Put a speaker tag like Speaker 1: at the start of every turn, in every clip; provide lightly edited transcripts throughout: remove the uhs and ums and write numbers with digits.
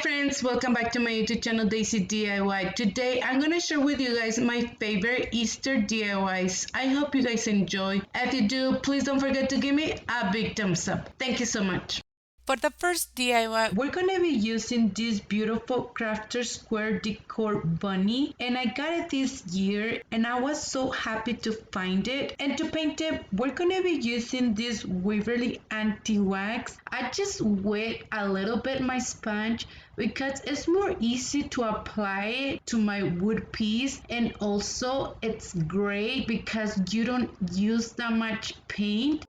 Speaker 1: Friends, welcome back to my YouTube channel Daysi DIY. Today I'm going to share with you guys my favorite Easter DIYs. I hope you guys enjoy. If you do, please don't forget to give me a big thumbs up. Thank you so much. For the first DIY, we're going to be using this beautiful crafter square decor bunny, and I got it this year and I was so happy to find it. And to paint it, we're going to be using this Waverly anti-wax. I just wet a little bit my sponge because it's more easy to apply it to my wood piece, and also it's great because you don't use that much paint.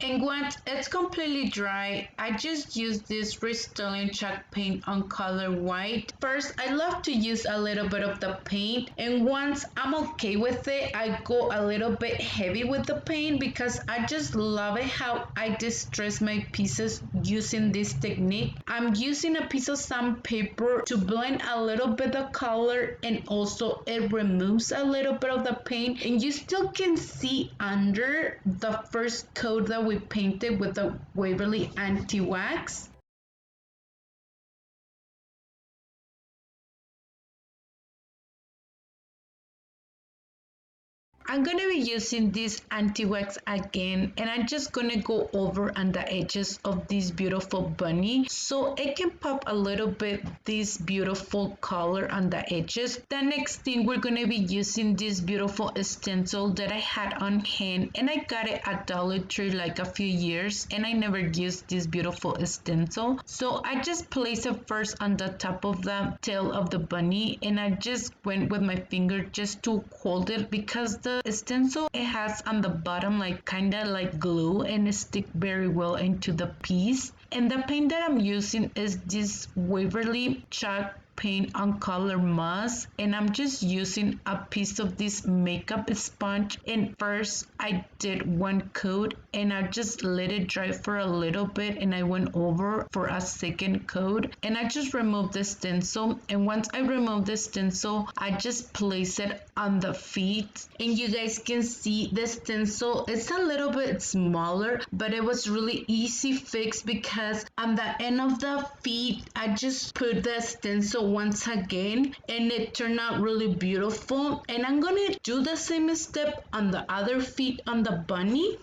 Speaker 1: And once it's completely dry, I just use this Rust-Oleum chalk paint on color white. First, I love to use a little bit of the paint, and once I'm okay with it, I go a little bit heavy with the paint because I just love it how I distress my pieces using this technique. I'm using a piece of sandpaper to blend a little bit of color, and also it removes a little bit of the paint, and you still can see under the first coat that we painted with the Waverly anti-wax. I'm going to be using this anti-wax again, and I'm just going to go over on the edges of this beautiful bunny so it can pop a little bit this beautiful color on the edges. The next thing, we're going to be using this beautiful stencil that I had on hand, and I got it at Dollar Tree like a few years, and I never used this beautiful stencil. So I just placed it first on the top of the tail of the bunny, and I just went with my finger just to hold it because the stencil it has on the bottom like kind of like glue, and it stick very well into the piece. And the paint that I'm using is this Waverly chalk paint on color moss, and I'm just using a piece of this makeup sponge. And first I did one coat and I just let it dry for a little bit, and I went over for a second coat, and I just removed the stencil. And once I removed the stencil, I just place it on the feet, and you guys can see the stencil it's a little bit smaller, but it was really easy fix because on the end of the feet I just put the stencil once again, and it turned out really beautiful. And I'm gonna do the same step on the other feet on the bunny.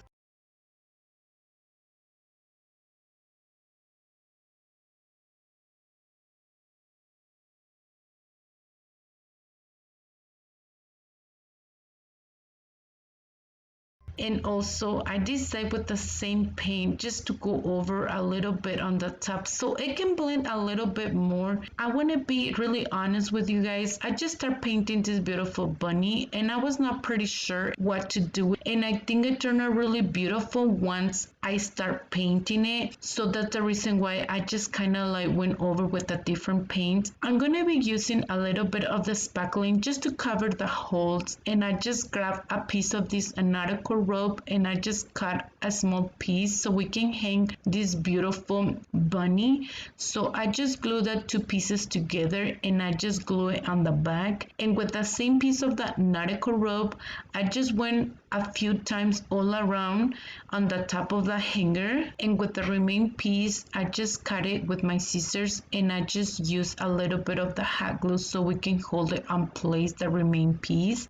Speaker 1: And also I decided with the same paint just to go over a little bit on the top so it can blend a little bit more. I want to be really honest with you guys. I just started painting this beautiful bunny and I was not pretty sure what to do, and I think it turned out really beautiful once I start painting it. So that's the reason why I just kind of like went over with a different paint. I'm going to be using a little bit of the spackling just to cover the holes, and I just grabbed a piece of this anatomical rope and I just cut a small piece so we can hang this beautiful bunny. So I just glued the two pieces together and I just glue it on the back, and with the same piece of the nautical rope I just went a few times all around on the top of the hanger, and with the remaining piece I just cut it with my scissors, and I just use a little bit of the hot glue so we can hold it on place, the remaining piece.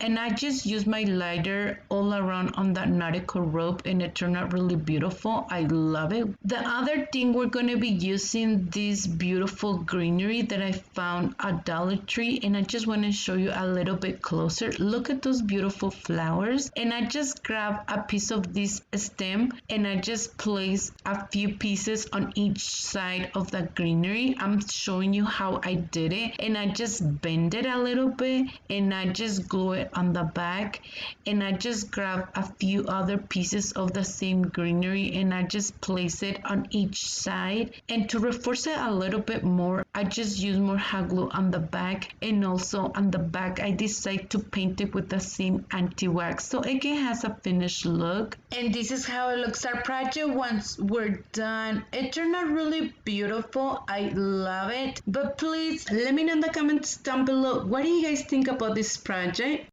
Speaker 1: And I just used my lighter all around on that nautical rope, and it turned out really beautiful. I love it. The other thing, we're going to be using this beautiful greenery that I found at Dollar Tree, and I just want to show you a little bit closer. Look at those beautiful flowers. And I just grabbed a piece of this stem and I just placed a few pieces on each side of the greenery. I'm showing you how I did it, and I just bend it a little bit and I just glue it on the back, and I just grab a few other pieces of the same greenery and I just place it on each side. And to reinforce it a little bit more, I just use more hot glue on the back, and also on the back I decide to paint it with the same anti-wax so it has a finished look. And this is how it looks our project once we're done. It turned out really beautiful. I love it. But please let me know in the comments down below, what do you guys think about this project?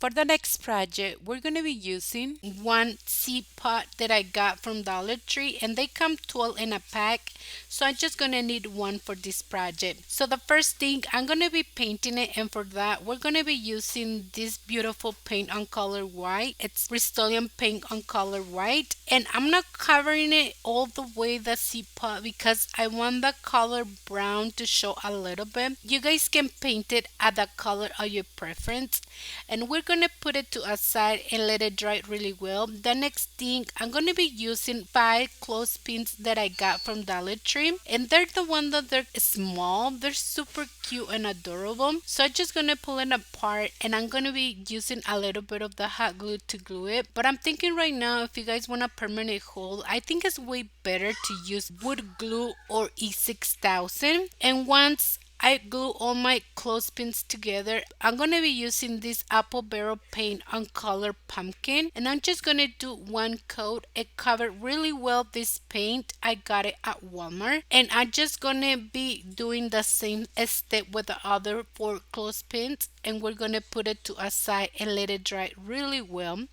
Speaker 2: For the next project, we're going to be using one seed pot that I got from Dollar Tree, and they come 12 in a pack. So I'm just going to need one for this project. So the first thing, I'm going to be painting it, and for that, we're going to be using this beautiful paint on color white. It's Rust-Oleum paint on color white, and I'm not covering it all the way the seed pot because I want the color brown to show a little bit. You guys can paint it at the color of your preference, and we're going to put it to a side and let it dry really well. The next thing, I'm going to be using 5 clothespins that I got from Dollar Tree, and they're the one that they're small. They're super cute and adorable. So I'm just going to pull it apart, and I'm going to be using a little bit of the hot glue to glue it. But I'm thinking right now, if you guys want a permanent hold, I think it's way better to use wood glue or E6000. And once I glue all my clothespins together, I'm going to be using this apple barrel paint on color pumpkin, and I'm just going to do one coat. It covered really well this paint. I got it at Walmart, and I'm just going to be doing the same step with the other 4 clothespins, and we're going to put it to a side and let it dry really well.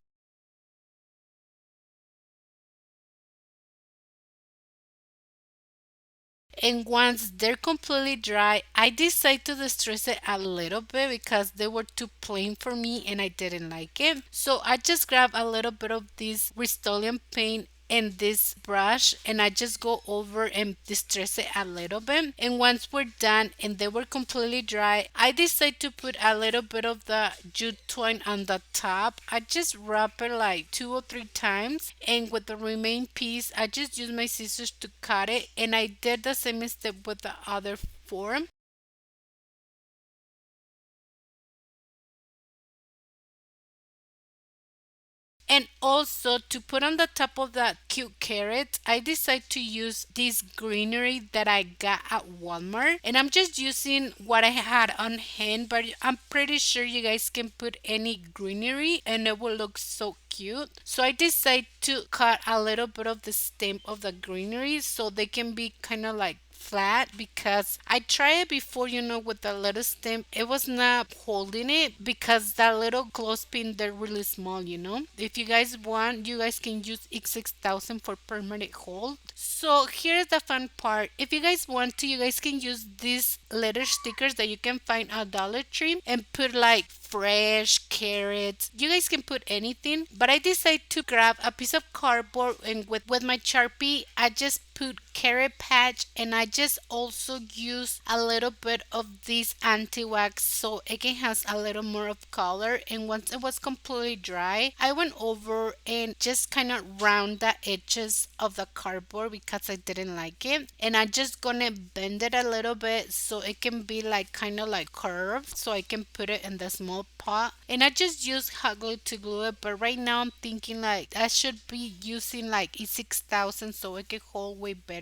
Speaker 2: And once they're completely dry, I decide to distress it a little bit because they were too plain for me and I didn't like it. So I just grab a little bit of this Rust-Oleum paint and this brush, and I just go over and distress it a little bit. And once we're done and they were completely dry, I decide to put a little bit of the jute twine on the top. I just wrap it like 2 or 3 times, and with the remaining piece I just use my scissors to cut it, and I did the same step with the other 4. And also to put on the top of that cute carrot, I decided to use this greenery that I got at Walmart. And I'm just using what I had on hand, but I'm pretty sure you guys can put any greenery and it will look so cute. So I decided to cut a little bit of the stem of the greenery so they can be kind of like flat, because I tried it before, with the little stem. It was not holding it because that little clothespin, they're really small. If you guys want, you guys can use X6000 for permanent hold. So here's the fun part. If you guys want to, you guys can use these letter stickers that you can find at Dollar Tree and put like fresh carrots. You guys can put anything, but I decided to grab a piece of cardboard, and with my Sharpie I just put carrot patch, and I just also use a little bit of this anti-wax so it can has a little more of color. And once it was completely dry, I went over and just kind of round the edges of the cardboard because I didn't like it, and I just gonna bend it a little bit so it can be like kind of like curved, so I can put it in the small pot. And I just use hot glue to glue it, but right now I'm thinking like I should be using like E6000 so it can hold way better.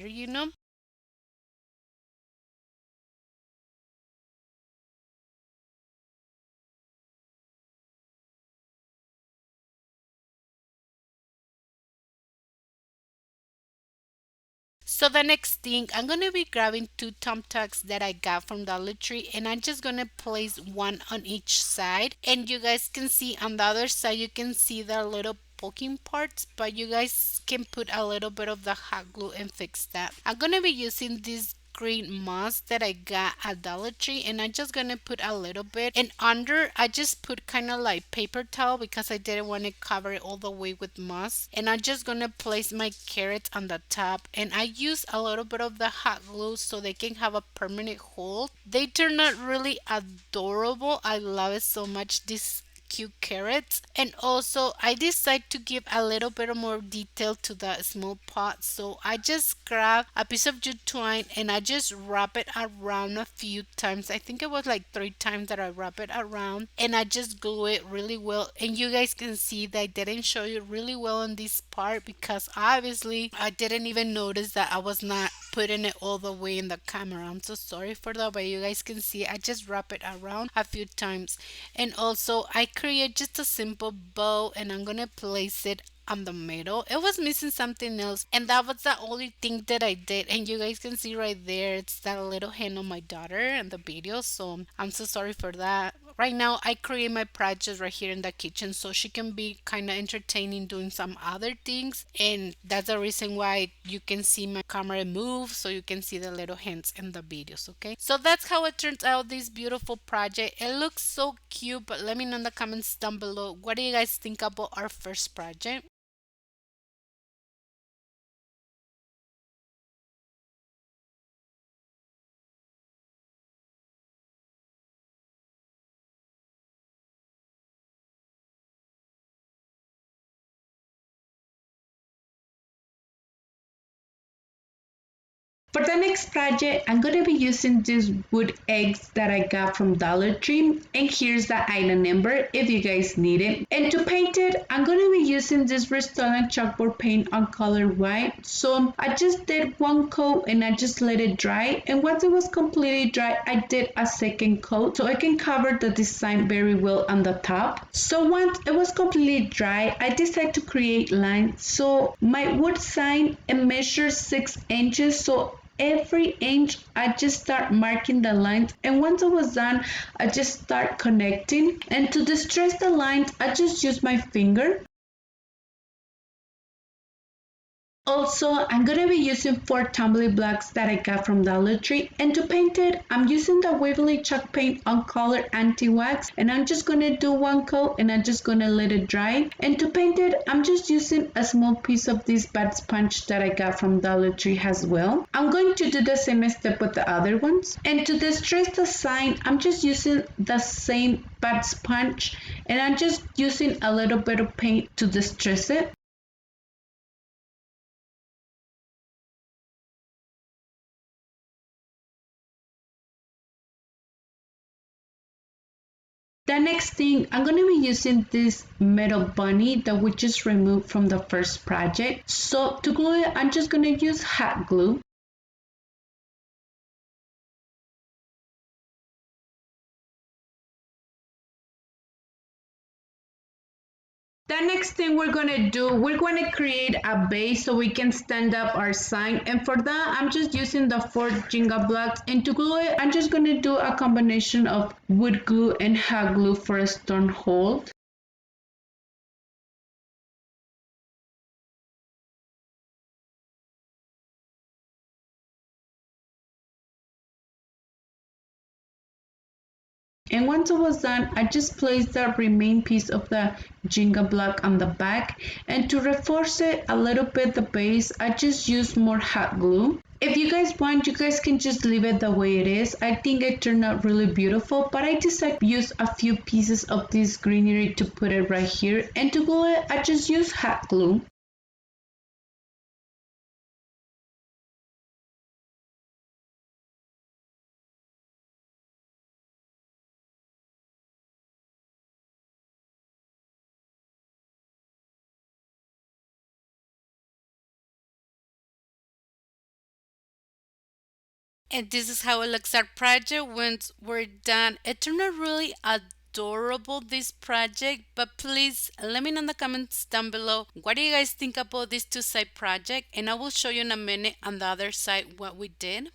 Speaker 2: So the next thing, I'm going to be grabbing 2 thumbtacks that I got from Dollar Tree, and I'm just going to place one on each side. And you guys can see on the other side, you can see the little poking parts, but you guys can put a little bit of the hot glue and fix that. I'm gonna be using this green moss that I got at Dollar Tree, and I'm just gonna put a little bit, and under I just put kind of like paper towel because I didn't want to cover it all the way with moss. And I'm just gonna place my carrots on the top, and I use a little bit of the hot glue so they can have a permanent hold. They turn out really adorable. I love it so much, this cute carrots. And also I decide to give a little bit more detail to the small pot, so I just grab a piece of jute twine and I just wrap it around a few times. I think it was like 3 times that I wrap it around, and I just glue it really well. And you guys can see that I didn't show you really well on this part because obviously I didn't even notice that I was not putting it all the way in the camera. I'm so sorry for that, but you guys can see I just wrap it around a few times. And also I create just a simple bow, and I'm gonna place it on the middle. It was missing something else, and that was the only thing that I did. And you guys can see right there, it's that little hand on my daughter in the video, so I'm so sorry for that. Right now I create my projects right here in the kitchen so she can be kind of entertaining doing some other things, and that's the reason why you can see my camera move, so you can see the little hands in the videos. Okay, so that's how it turns out, this beautiful project. It looks so cute, but let me know in the comments down below, what do you guys think about our first project?
Speaker 1: For the next project, I'm going to be using these wood eggs that I got from Dollar Tree, and here's the item number if you guys need it. And to paint it, I'm going to be using this Rust-Oleum chalkboard paint on color white. So I just did one coat and I just let it dry, and once it was completely dry, I did a second coat so I can cover the design very well on the top. So once it was completely dry, I decided to create lines. So my wood sign, it measures 6 inches, so every inch I just start marking the lines, and once it was done I just start connecting. And to distress the lines I just use my finger. Also, I'm going to be using 4 tumbler blocks that I got from Dollar Tree, and to paint it, I'm using the Waverly chalk paint on color anti-wax, and I'm just going to do one coat and I'm just going to let it dry. And to paint it, I'm just using a small piece of this bad sponge that I got from Dollar Tree as well. I'm going to do the same step with the other ones. And to distress the sign, I'm just using the same bad sponge, and I'm just using a little bit of paint to distress it. The next thing, I'm going to be using this metal bunny that we just removed from the first project. So to glue it, I'm just going to use hot glue. The next thing we're going to do, we're going to create a base so we can stand up our sign. And for that, I'm just using the 4 Jenga blocks. And to glue it, I'm just going to do a combination of wood glue and hot glue for a stone hold. And once it was done, I just placed the remaining piece of the Jenga block on the back. And to reinforce it a little bit, the base, I just used more hot glue. If you guys want, you guys can just leave it the way it is. I think it turned out really beautiful, but I decided to use a few pieces of this greenery to put it right here. And to glue it, I just use hot glue.
Speaker 2: And this is how it looks our project once we're done. It turned out really adorable, this project, but please let me know in the comments down below, what do you guys think about this two-side project, and I will show you in a minute on the other side what we did.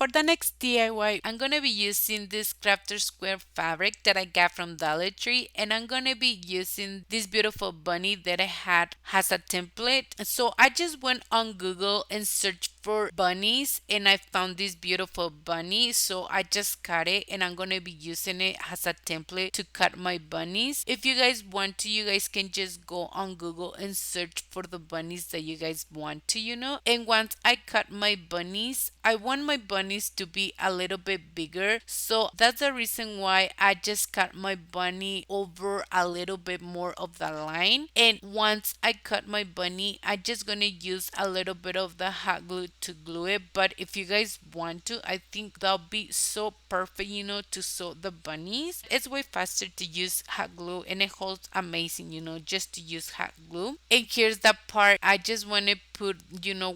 Speaker 2: For the next DIY, I'm gonna be using this crafter square fabric that I got from Dollar Tree, and I'm gonna be using this beautiful bunny that I had has a template. So I just went on Google and searched for bunnies, and I found this beautiful bunny, so I just cut it, and I'm gonna be using it as a template to cut my bunnies. If you guys want to, you guys can just go on Google and search for the bunnies that you guys want to, and once I cut my bunnies, I want my bunnies to be a little bit bigger, so that's the reason why I just cut my bunny over a little bit more of the line. And once I cut my bunny, I just gonna use a little bit of the hot glue to glue it. But if you guys want to, I think that'll be so perfect, to sew the bunnies. It's way faster to use hot glue, and it holds amazing, just to use hot glue. And here's the part I just want to put,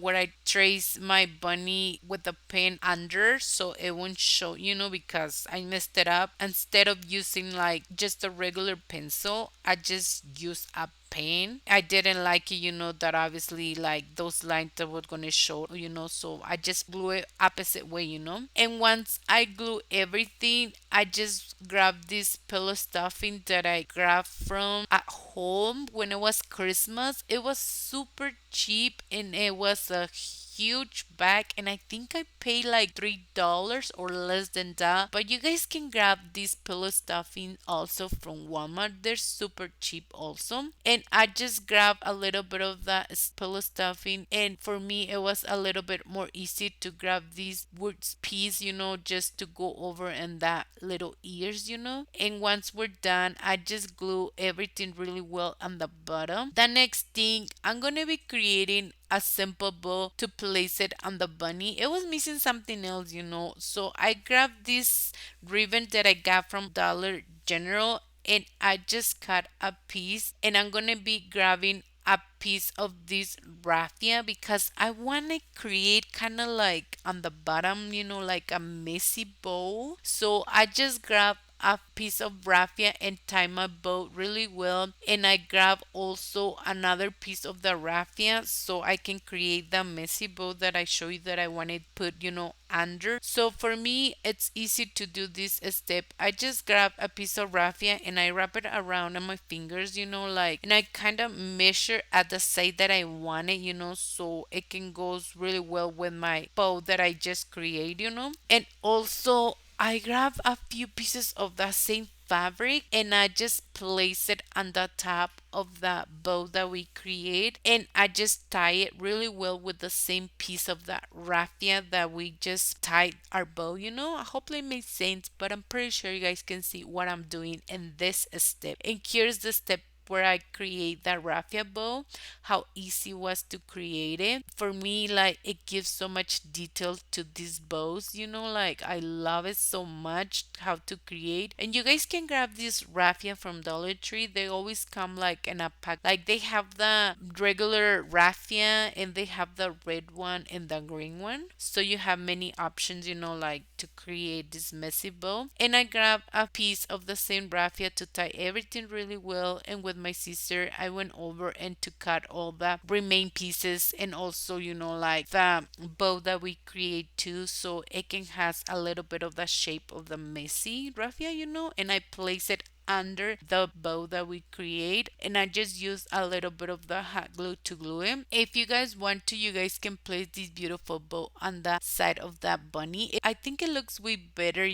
Speaker 2: where I trace my bunny with the pen under so it won't show, because I messed it up. Instead of using like just a regular pencil, I just use a pen. I didn't like it, that obviously like those lines that were gonna show, so I just glue it opposite way, And once I glue everything, I just grabbed this pillow stuffing that I grabbed from at home when it was Christmas. It was super cheap, and it was a huge bag, and I think I paid like $3 or less than that. But you guys can grab these pillow stuffing also from Walmart. They're super cheap also. And I just grabbed a little bit of that pillow stuffing, and for me it was a little bit more easy to grab these wood piece, just to go over in that little ears, And once we're done, I just glue everything really well on the bottom. The next thing, I'm gonna be creating a simple bow to place it on the bunny. It was missing something else, so I grabbed this ribbon that I got from Dollar General, and I just cut a piece, and I'm gonna be grabbing a piece of this raffia because I want to create kind of like on the bottom, like a messy bow. So I just grab a piece of raffia and tie my bow really well, and I grab also another piece of the raffia so I can create the messy bow that I show you that I wanted to put, under. So for me, it's easy to do this step. I just grab a piece of raffia and I wrap it around on my fingers, and I kind of measure at the side that I want it, so it can goes really well with my bow that I just create, And also I grab a few pieces of the same fabric and I just place it on the top of the bow that we create, and I just tie it really well with the same piece of that raffia that we just tied our bow. I hope it makes sense, but I'm pretty sure you guys can see what I'm doing in this step. And here's the step where I create that raffia bow, how easy it was to create it. For me, like it gives so much detail to these bows, like I love it so much how to create. And you guys can grab this raffia from Dollar Tree. They always come like in a pack. Like they have the regular raffia and they have the red one and the green one. So you have many options, like to create this messy bow. And I grab a piece of the same raffia to tie everything really well, and with my sister I went over and to cut all the remain pieces, and also like the bow that we create too, so it can has a little bit of the shape of the messy raffia, and I place it under the bow that we create, and I just use a little bit of the hot glue to glue it. If you guys want to, you guys can place this beautiful bow on the side of that bunny. I think it looks way better,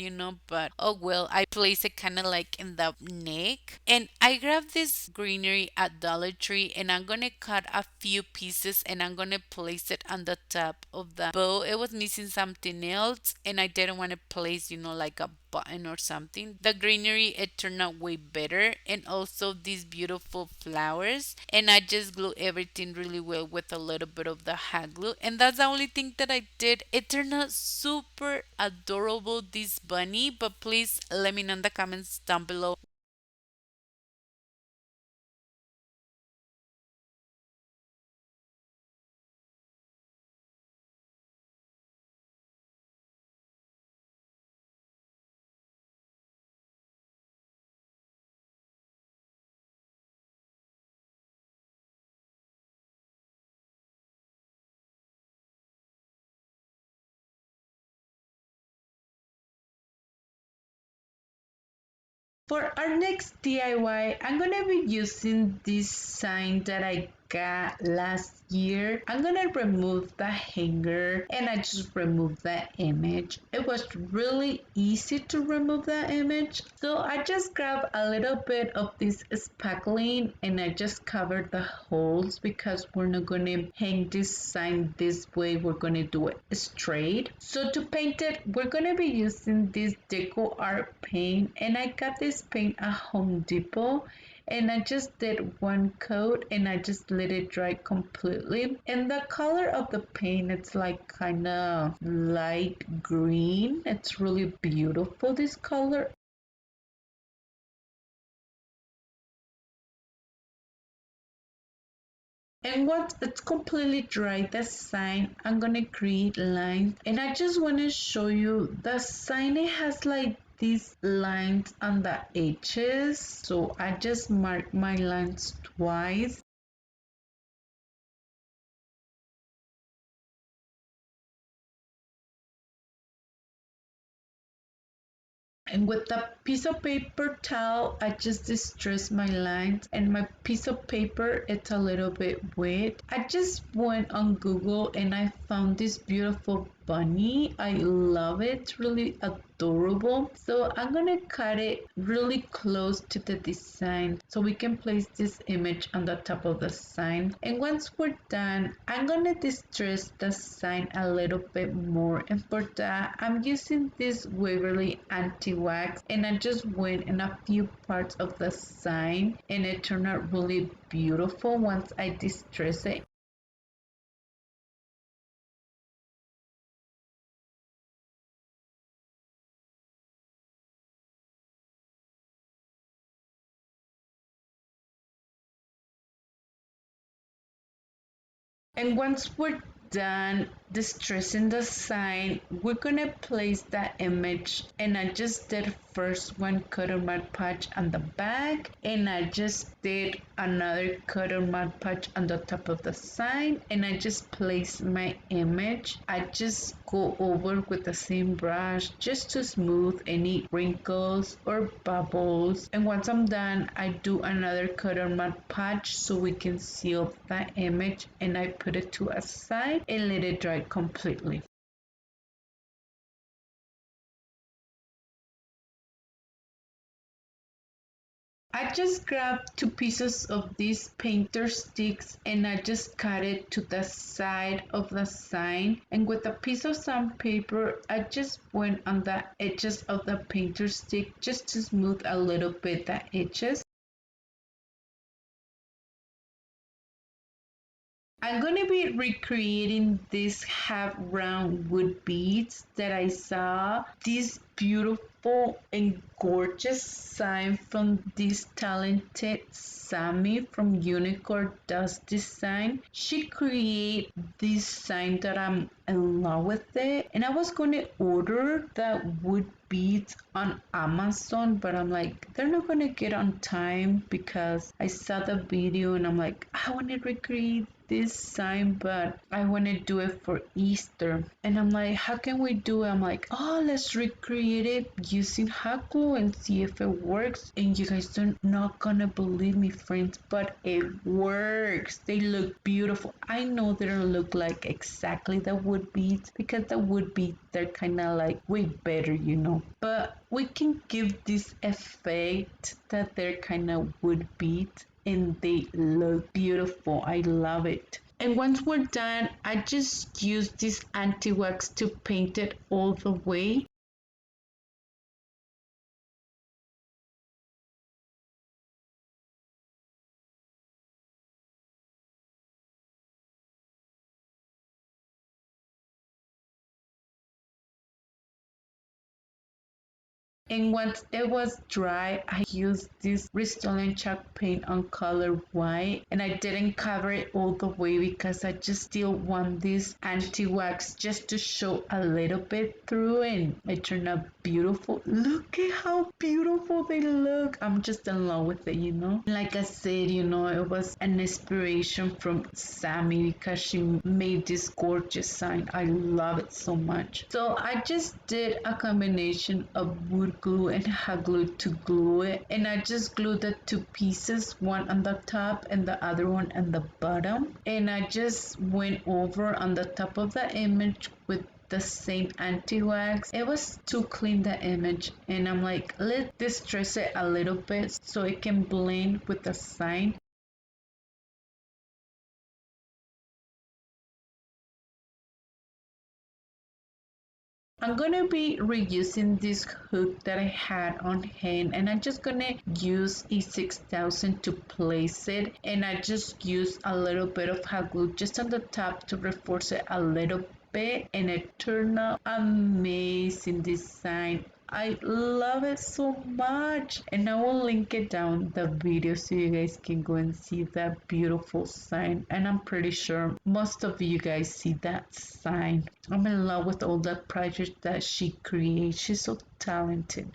Speaker 2: but oh well, I place it kind of like in the neck. And I grabbed this greenery at Dollar Tree, and I'm gonna cut a few pieces and I'm gonna place it on the top of the bow. It was missing something else, and I didn't want to place like a button or something. The greenery, it turned out way better, and also these beautiful flowers, and I just glue everything really well with a little bit of the hot glue, and that's the only thing that I did. It turned out super adorable, this bunny. But please let me know in the comments down below
Speaker 1: For our next DIY, I'm gonna be using this sign that I got last year. I'm gonna remove the hanger and I just removed the image. It was really easy to remove the image. So I just grabbed a little bit of this spackling and I just covered the holes because we're not gonna hang this sign this way. We're gonna do it straight. So to paint it, we're gonna be using this Deco Art paint and I got this paint at Home Depot and I just did one coat and I just let it dry completely. And the color of the paint, it's like kind of light green. It's really beautiful, this color. And once it's completely dry, the sign, I'm gonna create lines. And I just wanna show you the sign, it has like these lines on the edges. So I just mark my lines twice. And with the piece of paper towel, I just distress my lines and my piece of paper, it's a little bit wet. I just went on Google and I found this beautiful bunny. I love it. It's really adorable. So I'm gonna cut it really close to the design so we can place this image on the top of the sign. And once we're done, I'm gonna distress the sign a little bit more. And for that, I'm using this Waverly anti-wax and I just went in a few parts of the sign and it turned out really beautiful once I distress it. And once we're done distressing the sign, we're gonna place that image and I just did first one color Mod Podge on the back and I just did another color Mod Podge on the top of the sign and I just placed my image. I just go over with the same brush just to smooth any wrinkles or bubbles, and once I'm done I do another color Mod Podge so we can seal that image and I put it to a side and let it dry completely. I just grabbed two pieces of these painter sticks and I just cut it to the side of the sign, and with a piece of sandpaper I just went on the edges of the painter stick just to smooth a little bit the edges. I'm going to be recreating these half round wood beads that I saw. This beautiful and gorgeous sign from this talented Sammy from Unicorn Does Design. She created this sign that I'm in love with it, and I was going to order the wood beads on Amazon, but I'm like, they're not gonna get on time because I saw the video and I'm like, I want to recreate this sign, but I want to do it for Easter. And I'm like, how can we do it? I'm like, oh, let's recreate it using hot glue and see if it works. And you guys are not gonna believe me, friends, but it works. They look beautiful. I know they don't look like exactly the wood beads because the wood beads, they're kind of like way better, you know. But we can give this effect that they're kind of wood beads and they look beautiful. I love it. And once we're done, I just use this anti-wax to paint it all the way. And once it was dry, I used this Restylane chalk paint on color white, and I didn't cover it all the way because I just still want this anti-wax just to show a little bit through, and it turned out beautiful. Look at how beautiful they look. I'm just in love with it, you know. Like I said, you know, it was an inspiration from Sammy because she made this gorgeous sign. I love it so much. So I just did a combination of wood glue and hot glue to glue it, and I just glued the two pieces, one on the top and the other one on the bottom, and I just went over on the top of the image with the same anti-wax. It was too clean, the image, and I'm like, let distress it a little bit so it can blend with the sign. I'm gonna be reusing this hook that I had on hand, and I'm just gonna use a 6000 to place it, and I just use a little bit of hot glue just on the top to reinforce it a little bit, and it turned out amazing design. I love it so much, and I will link it down the video so you guys can go and see that beautiful sign, and I'm pretty sure most of you guys see that sign. I'm in love with all the projects that she creates. She's so talented.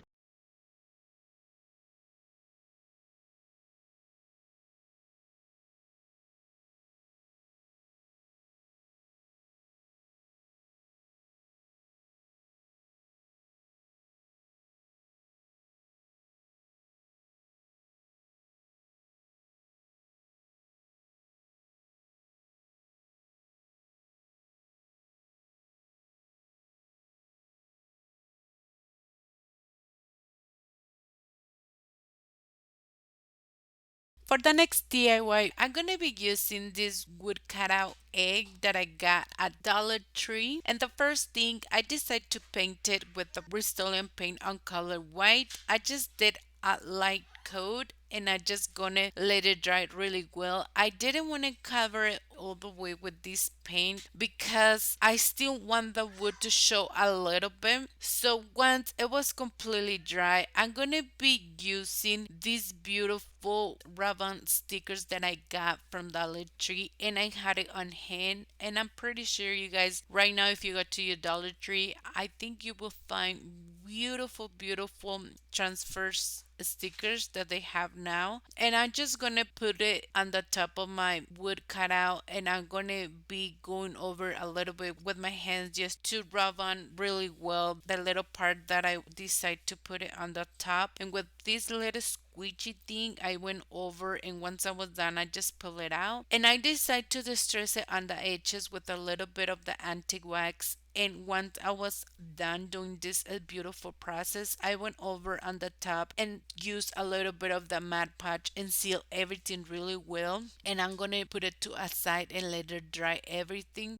Speaker 2: For the next DIY, I'm gonna be using this wood cutout egg that I got at Dollar Tree. And the first thing, I decided to paint it with the Bristolian paint on color white. I just did a light coat and I just gonna let it dry really well. I didn't want to cover it all the way with this paint because I still want the wood to show a little bit. So once it was completely dry, I'm gonna be using these beautiful ribbon stickers that I got from Dollar Tree, and I had it on hand, and I'm pretty sure you guys right now, if you go to your Dollar Tree, I think you will find beautiful transfers stickers that they have now. And I'm just gonna put it on the top of my wood cutout, and I'm gonna be going over a little bit with my hands just to rub on really well the little part that I decide to put it on the top. And with this little squeegee thing, I went over, and once I was done, I just pull it out, and I decide to distress it on the edges with a little bit of the antique wax. And once I was done doing this beautiful process, I went over on the top and used a little bit of the matte patch and seal everything really well. And I'm gonna put it to a side and let it dry everything.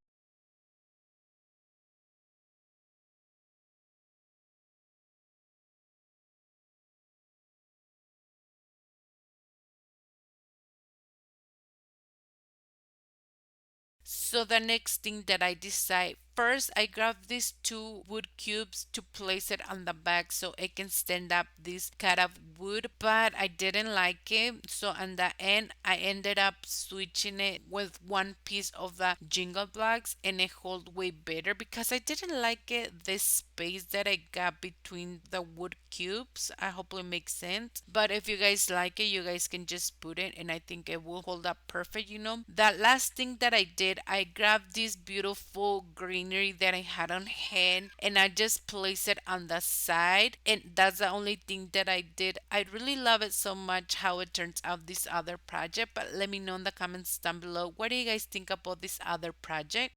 Speaker 2: So the next thing that I decide, first I grab these two wood cubes to place it on the back so it can stand up this cut of wood, but I didn't like it. So on the end, I ended up switching it with one piece of the jingle blocks, and it hold way better because I didn't like it, this space that I got between the wood cubes. I hope it makes sense. But if you guys like it, you guys can just put it, and I think it will hold up perfect, you know. The last thing that I did, I grabbed this beautiful greenery that I had on hand, and I just placed it on the side, and that's the only thing that I did. I really love it so much how it turns out, this other project. But let me know in the comments down below, what do you guys think about this other project?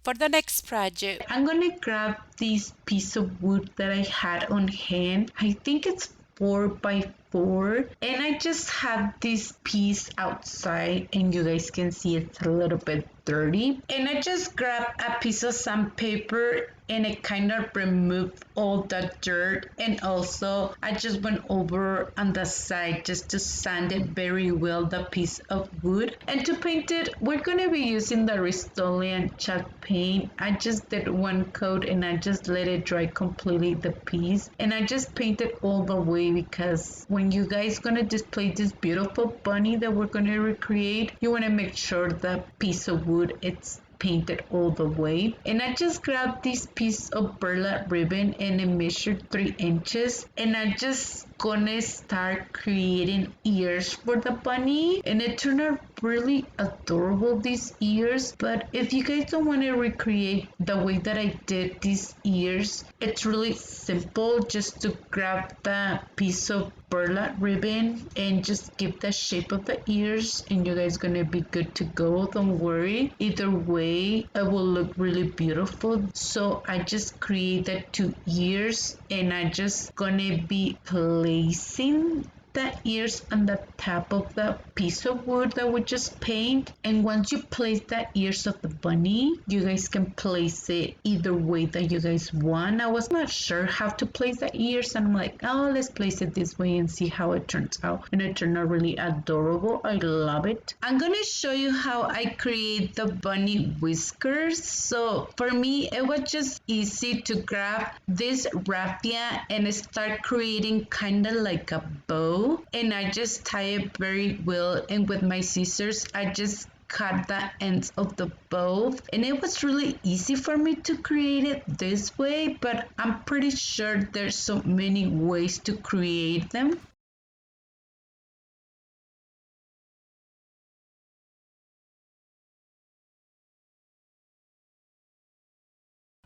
Speaker 2: For the next project,
Speaker 1: I'm gonna grab this piece of wood that I had on hand. I think it's 4 by 4, and I just have this piece outside, and you guys can see it's a little bit dirty, and I just grabbed a piece of sandpaper, and it kind of removed all the dirt, and also I just went over on the side just to sand it very well, the piece of wood. And to paint it, we're going to be using the Rust-Oleum chalk paint. I just did one coat, and I just let it dry completely, the piece, and I just painted all the way because when you guys gonna display this beautiful bunny that we're gonna recreate, you want to make sure the piece of wood it's painted all the way. And I just grabbed this piece of burlap ribbon and it measured 3 inches, and I just gonna start creating ears for the bunny, and it turned out really adorable, these ears. But if you guys don't want to recreate the way that I did these ears, it's really simple. Just to grab that piece of burlap ribbon and just give the shape of the ears, and you guys gonna be good to go. Don't worry, either way it will look really beautiful. So I just created 2 ears, and I just gonna be placing the ears on the top of the piece of wood that we just paint. And once you place the ears of the bunny, you guys can place it either way that you guys want. I was not sure how to place the ears, and I'm like, oh, let's place it this way and see how it turns out. And it turned out really adorable. I love it. I'm gonna show you how I create the bunny whiskers. So for me, it was just easy to grab this raffia and start creating kind of like a bow, and I just tie it very well, and with my scissors I just cut the ends of the bow, and it was really easy for me to create it this way, but I'm pretty sure there's so many ways to create them.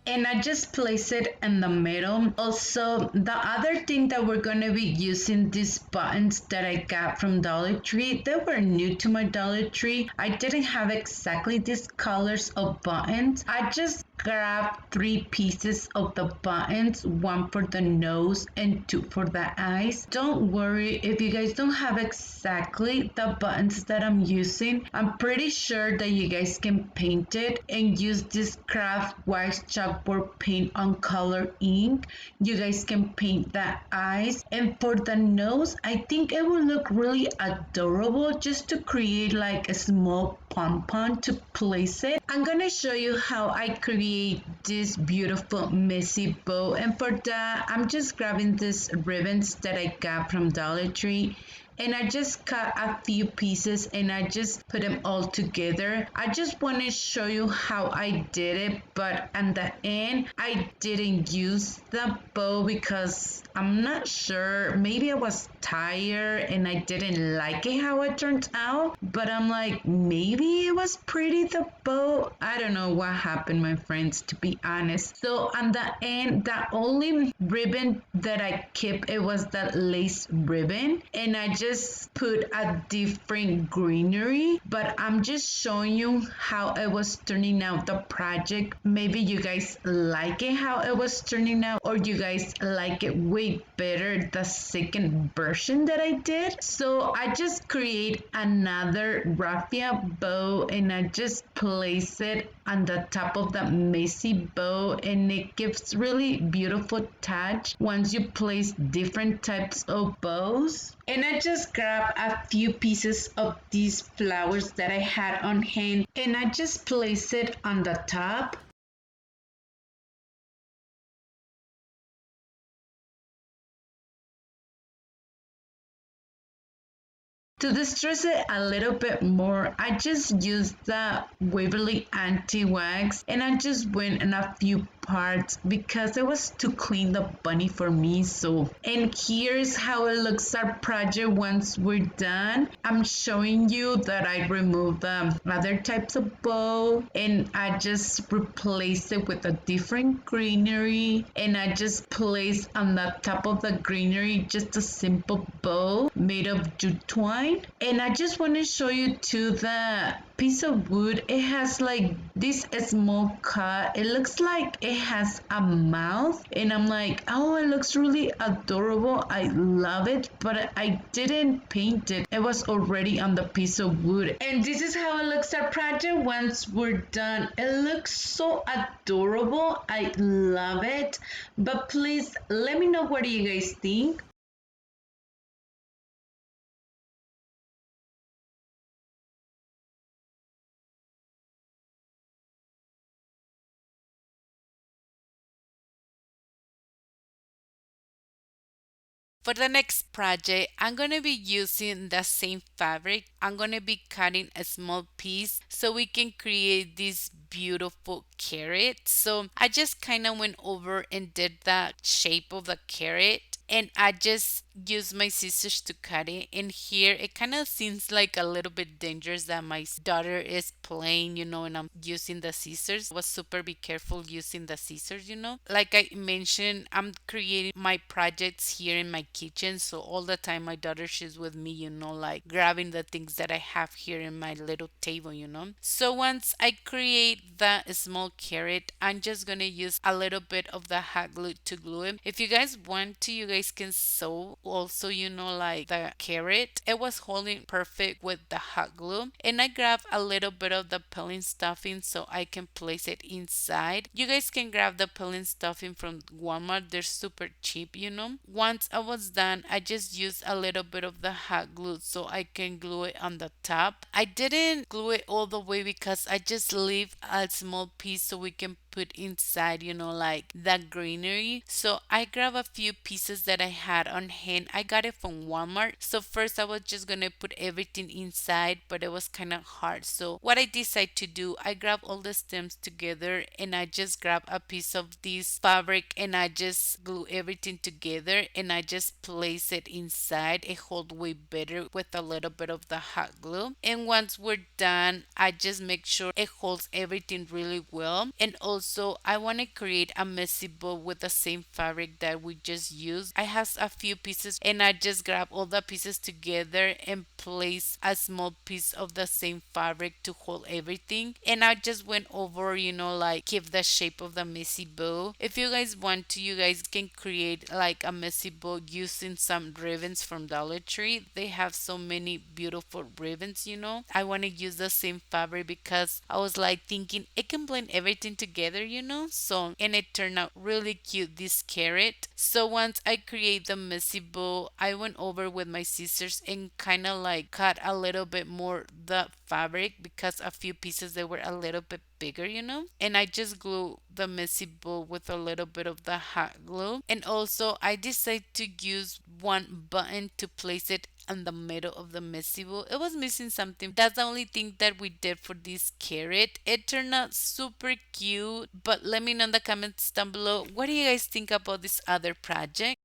Speaker 1: And I just place it in the middle. Also, the other thing that we're going to be using, these buttons that I got from Dollar Tree. They were new to my Dollar Tree. I didn't have exactly these colors of buttons. I just grabbed 3 pieces of the buttons, 1 for the nose and 2 for the eyes. Don't worry if you guys don't have exactly the buttons that I'm using. I'm pretty sure that you guys can paint it and use this craft white chalkboard paint on color ink. You guys can paint the eyes, and for the nose I think it will look really adorable, just to create like a small pom-pom to place it. I'm gonna show you how I create this beautiful messy bow, and for that I'm just grabbing these ribbons that I got from Dollar Tree, and I just cut a few pieces and I just put them all together. I just want to show you how I did it, but at the end I didn't use the bow because I'm not sure, maybe I was tired and I didn't like it how it turned out, but I'm like, maybe it was pretty, the bow. I don't know what happened, my friends, to be honest. So at the end, the only ribbon that I kept, it was that lace ribbon, and I just put a different greenery, but I'm just showing you how it was turning out, the project. Maybe you guys like it how it was turning out, or you guys like it way better the second version that I did. So I just create another raffia bow and I just place it on the top of the messy bow, and it gives really beautiful touch once you place different types of bows. And I just grab a few pieces of these flowers that I had on hand and I just place it on the top. To distress it a little bit more, I just used the Waverly anti-wax and I just went in a few parts because it was too clean, the bunny, for me. So, and here's how it looks, our project once we're done. I'm showing you that I removed the other types of bow and I just replaced it with a different greenery, and I just placed on the top of the greenery just a simple bow made of jute twine. And I just want to show you too the piece of wood. It has like this small cut. It looks like it has a mouth, and I'm like, oh, it looks really adorable. I love it, but I didn't paint it. It was already on the piece of wood. And this is how it looks, our project once we're done. It looks so adorable. I love it. But please let me know, what do you guys think?
Speaker 2: For the next project, I'm going to be using the same fabric. I'm going to be cutting a small piece so we can create this beautiful carrot. So I just kind of went over and did the shape of the carrot. And I just used my scissors to cut it. And here it kind of seems like a little bit dangerous that my daughter is playing, and I'm using the scissors. I was super be careful using the scissors. Like I mentioned, I'm creating my projects here in my kitchen. So all the time my daughter she's with me, like grabbing the things that I have here in my little table. So once I create the small carrot, I'm just gonna use a little bit of the hot glue to glue it. If you guys want to, you guys can sew also, like the carrot. It was holding perfect with the hot glue. And I grabbed a little bit of the peeling stuffing so I can place it inside. You guys can grab the peeling stuffing from Walmart. They're super cheap. Once I was done, I just used a little bit of the hot glue so I can glue it on the top. I didn't glue it all the way because I just leave a small piece so we can put inside, like that greenery. So I grabbed a few pieces that I had on hand. I got it from Walmart. So first I was just gonna put everything inside, but it was kind of hard. So what I decided to do, I grabbed all the stems together and I just grabbed a piece of this fabric and I just glue everything together and I just place it inside. It hold way better with a little bit of the hot glue. And once we're done, I just make sure it holds everything really well. And also I want to create a messy bow with the same fabric that we just used. I have a few pieces and I just grab all the pieces together and place a small piece of the same fabric to hold everything. And I just went over, like give the shape of the messy bow. If you guys want to, you guys can create like a messy bow using some ribbons from Dollar Tree. They have so many beautiful ribbons. I want to use the same fabric because I was like thinking it can blend everything together. So, and it turned out really cute, this carrot. So once I create the messy bow, I went over with my scissors and kind of like cut a little bit more the fabric because a few pieces they were a little bit bigger. And I just glue the messy bow with a little bit of the hot glue. And also I decided to use one button to place it in the middle of the messy bow. It was missing something. That's the only thing that we did for this carrot. It turned out super cute, but let me know in the comments down below, what do you guys think about this other project?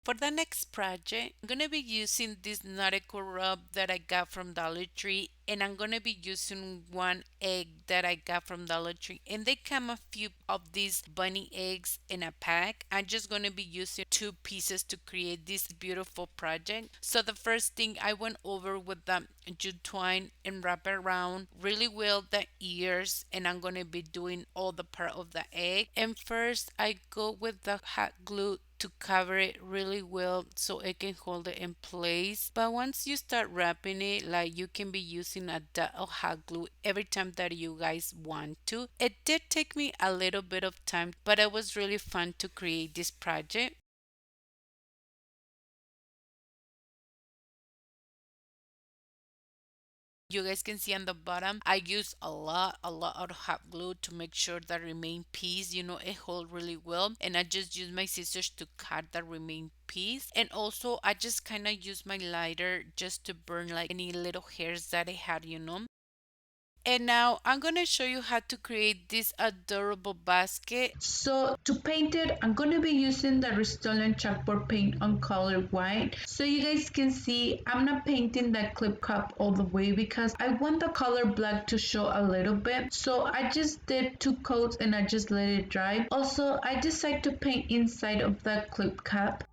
Speaker 2: For the next project, I'm going to be using this nautical rub that I got from Dollar Tree, and I'm going to be using one egg that I got from Dollar Tree. And they come a few of these bunny eggs in a pack. I'm just going to be using two pieces to create this beautiful project. So the first thing, I went over with the jute twine and wrap it around really well the ears, and I'm going to be doing all the part of the egg. And first I go with the hot glue to cover it really well so it can hold it in place. But once you start wrapping it, like you can be using a dot of hot glue every time that you guys want to. It did take me a little bit of time, but it was really fun to create this project. You guys can see on the bottom, I use a lot of hot glue to make sure the remain piece, it hold really well. And I just use my scissors to cut the remain piece. And also I just kind of use my lighter just to burn like any little hairs that I had. And now I'm gonna show you how to create this adorable basket.
Speaker 1: So to paint it, I'm going to be using the Rust-Oleum chalkboard paint on color white. So you guys can see I'm not painting the clip cup all the way because I want the color black to show a little bit. So I just did two coats and I just let it dry. Also, I decided to paint inside of the clip cap.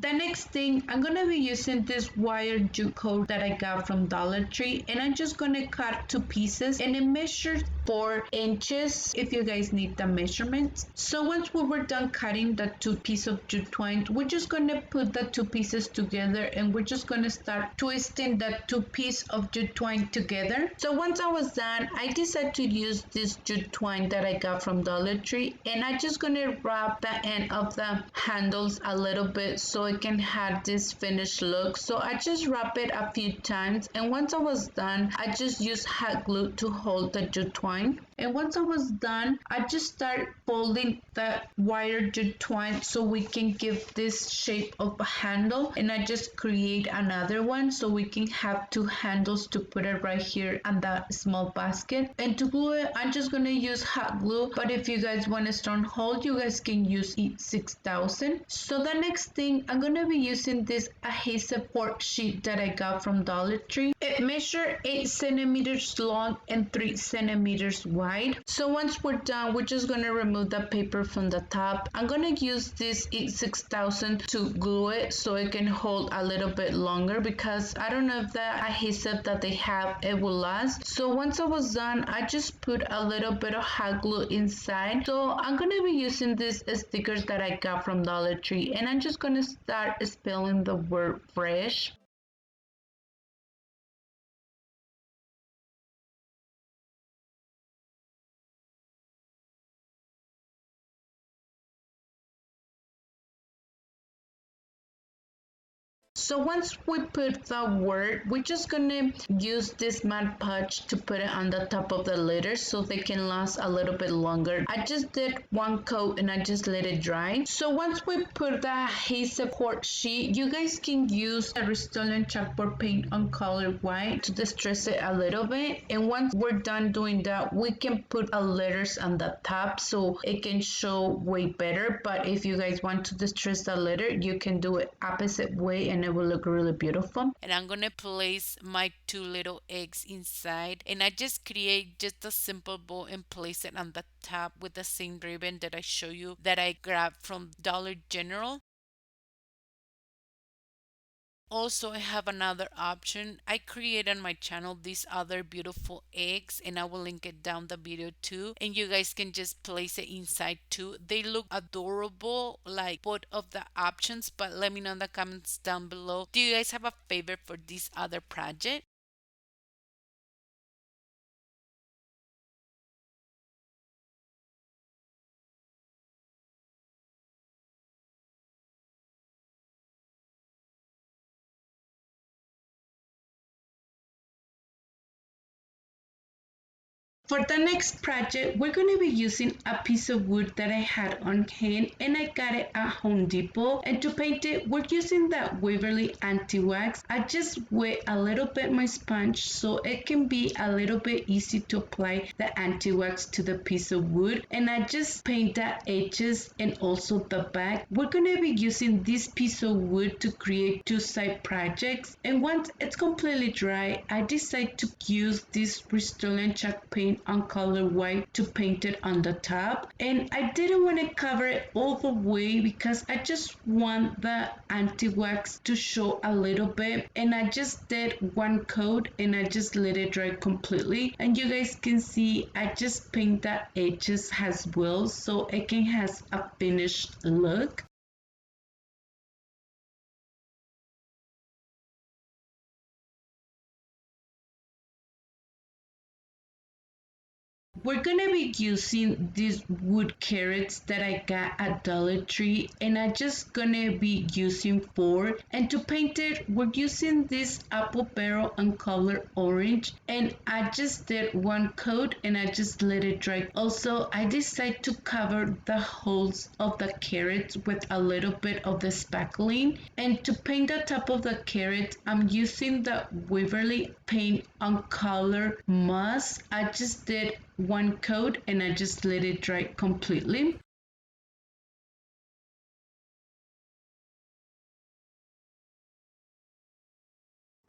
Speaker 1: The next thing, I'm gonna be using this wire jute cord that I got from Dollar Tree, and I'm just gonna cut 2 pieces, and it measured 4 inches if you guys need the measurements. So once we were done cutting the 2 pieces of jute twine, we're just gonna put the 2 pieces together, and we're just gonna start twisting the 2 pieces of jute twine together. So once I was done, I decided to use this jute twine that I got from Dollar Tree, and I'm just gonna wrap the end of the handles a little bit so it can have this finished look. So I just wrap it a few times, and once I was done, I just used hot glue to hold the jute twine. And once I was done, I just start folding the wire jute twine so we can give this shape of a handle, and I just create another one so we can have 2 handles to put it right here on that small basket. And to glue it, I'm just gonna use hot glue, but if you guys want a strong hold, you guys can use E6000. So the next thing, I'm gonna be using this adhesive board sheet that I got from Dollar Tree. It measures 8 centimeters long and 3 centimeters wide. So once we're done, we're just gonna remove the paper from the top. I'm gonna use this E6000 to glue it so it can hold a little bit longer, because I don't know if the adhesive that they have it will last. So once I was done, I just put a little bit of hot glue inside. So I'm gonna be using these stickers that I got from Dollar Tree, and I'm just gonna start spelling the word fresh. So once we put the word, we're just gonna use this Mod Podge to put it on the top of the letters so they can last a little bit longer. I just did 1 coat and I just let it dry. So once we put the adhesive board sheet, you guys can use a Rust-Oleum chalkboard paint on color white to distress it a little bit. And once we're done doing that, we can put a letters on the top so it can show way better. But if you guys want to distress the letter, you can do it opposite way and it will look really beautiful.
Speaker 2: And I'm gonna place my 2 little eggs inside, and I just create just a simple bow and place it on the top with the same ribbon that I show you that I grabbed from Dollar General. Also, I have another option. I create on my channel these other beautiful eggs, and I will link it down the video too. And you guys can just place it inside too. They look adorable, like both of the options, but let me know in the comments down below. Do you guys have a favorite for this other project?
Speaker 1: For the next project, we're going to be using a piece of wood that I had on hand, and I got it at Home Depot. And to paint it, we're using that Waverly anti-wax. I just wet a little bit my sponge so it can be a little bit easy to apply the anti-wax to the piece of wood. And I just paint the edges and also the back. We're going to be using this piece of wood to create 2 side projects. And once it's completely dry, I decide to use this Rust-Oleum chalk paint on color white to paint it on the top. And I didn't want to cover it all the way because I just want the anti-wax to show a little bit, and I just did 1 coat and I just let it dry completely. And you guys can see I just paint the edges as well so it can has a finished look. We're gonna be using these wood carrots that I got at Dollar Tree, and I'm just gonna be using 4. And to paint it, we're using this apple barrel on color orange, and I just did 1 coat and I just let it dry. Also, I decided to cover the holes of the carrots with a little bit of the spackling. And to paint the top of the carrot, I'm using the Waverly paint on color moss. I just did 1 coat and I just let it dry completely.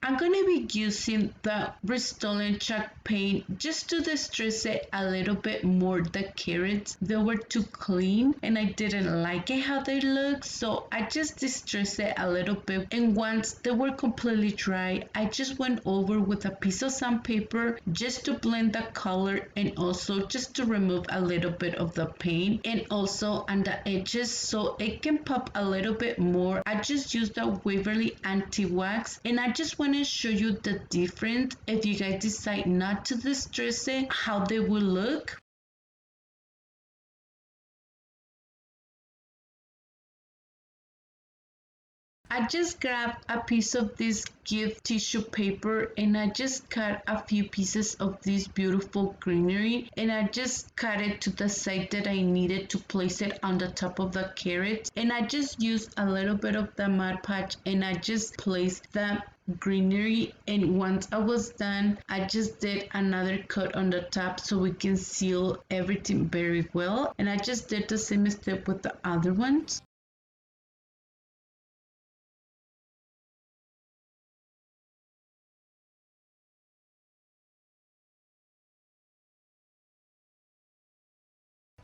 Speaker 1: I'm going to be using the Rust-Oleum chalk paint just to distress it a little bit more. The carrots, they were too clean and I didn't like it how they look, so I just distressed it a little bit, and once they were completely dry, I just went over with a piece of sandpaper just to blend the color and also just to remove a little bit of the paint, and also on the edges so it can pop a little bit more. I just used the Waverly anti-wax, and I just want to show you the difference if you guys decide not to distress it, how they will look. I just grabbed a piece of this gift tissue paper and I just cut a few pieces of this beautiful greenery, and I just cut it to the side that I needed to place it on the top of the carrots, and I just used a little bit of the Mod Podge and I just placed the greenery, and once I was done I just did another cut on the top so we can seal everything very well, and I just did the same step with the other ones.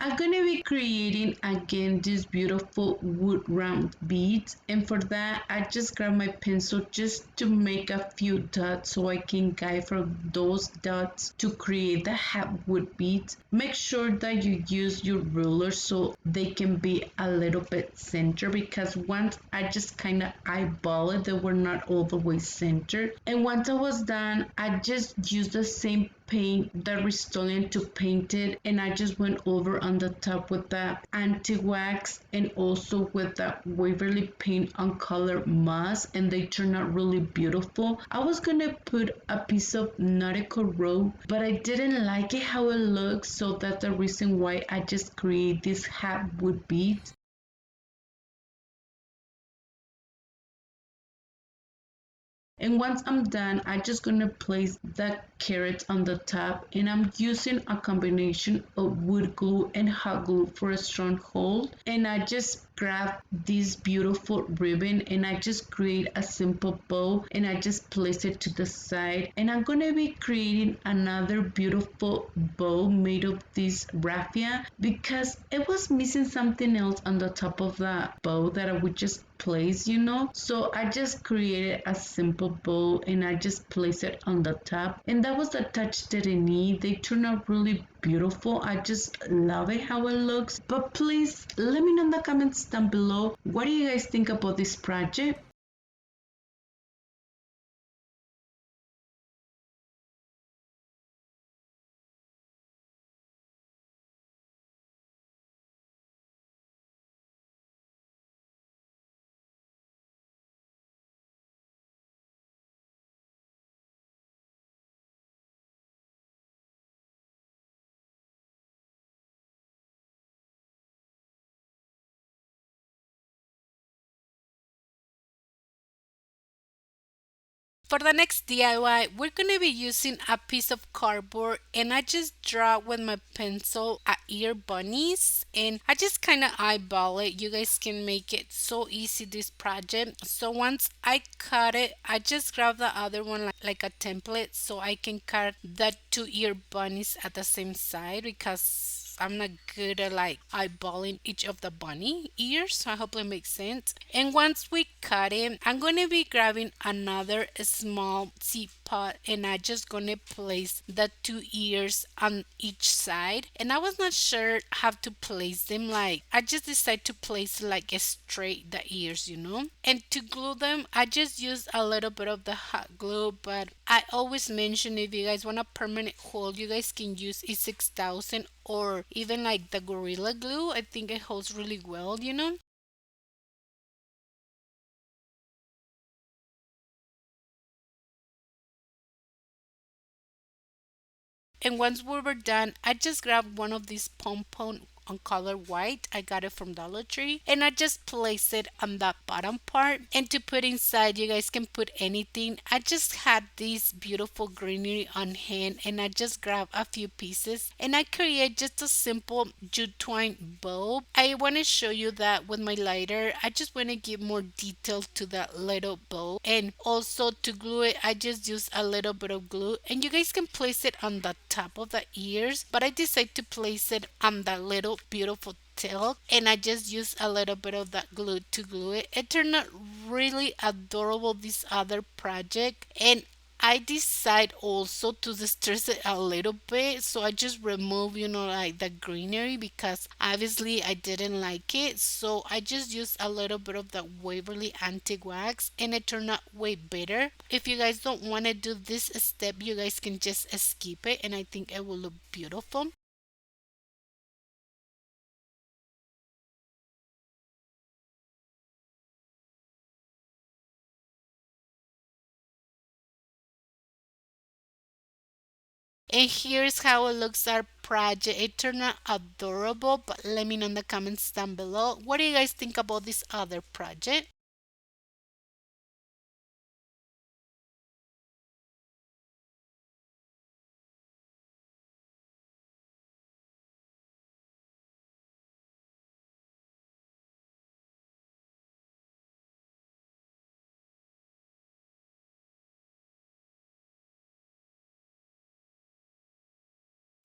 Speaker 1: I'm gonna be creating again these beautiful wood round beads, and for that I just grab my pencil just to make a few dots so I can guide from those dots to create the half wood beads. Make sure that you use your ruler so they can be a little bit center, because once I just kind of eyeball it, they were not all the way centered, and once I was done I just used the same paint, the Rust-Oleum, to paint it, and I just went over on the top with the anti-wax and also with the Waverly paint on color moss, and they turned out really beautiful. I was gonna put a piece of nautical rope, but I didn't like it how it looks, so that's the reason why I just create this half wood beads. And once I'm done, I'm just gonna place the carrots on the top, and I'm using a combination of wood glue and hot glue for a strong hold. And I just grab this beautiful ribbon and I just create a simple bow and I just place it to the side. And I'm gonna be creating another beautiful bow made of this raffia because it was missing something else on the top of the bow that I would just place, so I just created a simple bow and I just place it on the top, and that was the touch that I need. They turn out really beautiful. I just love it how it looks. But please let me know in the comments down below, what do you guys think about this project?
Speaker 2: For the next DIY, we're gonna be using a piece of cardboard, and I just draw with my pencil a ear bunnies, and I just kind of eyeball it. You guys can make it so easy, this project. So once I cut it, I just grab the other one like a template so I can cut the two ear bunnies at the same side, because I'm not good at like eyeballing each of the bunny ears, so I hope it makes sense. And once we cut it, I'm gonna be grabbing another small seed pot and I just gonna place the two ears on each side. And I was not sure how to place them, like I just decided to place like a straight the ears. And to glue them, I just used a little bit of the hot glue, but I always mention if you guys want a permanent hold, you guys can use E6000 or even like the Gorilla Glue. I think it holds really well. And once we were done, I just grabbed one of these pom pom on color white. I got it from Dollar Tree, and I just place it on that bottom part. And to put inside, you guys can put anything. I just had this beautiful greenery on hand, and I just grabbed a few pieces and I create just a simple jute twine bow. I want to show you that with my lighter. I just want to give more detail to that little bow, and also to glue it I just use a little bit of glue, and you guys can place it on the top of the ears, but I decided to place it on the little beautiful tail, and I just use a little bit of that glue to glue it. It turned out really adorable, this other project, and I decide also to distress it a little bit, so I just remove, like the greenery, because obviously I didn't like it. So I just used a little bit of the Waverly antique wax, and it turned out way better. If you guys don't want to do this step, you guys can just skip it, and I think it will look beautiful. And here's how it looks, our project. It turned out adorable, but let me know in the comments down below. What do you guys think about this other project?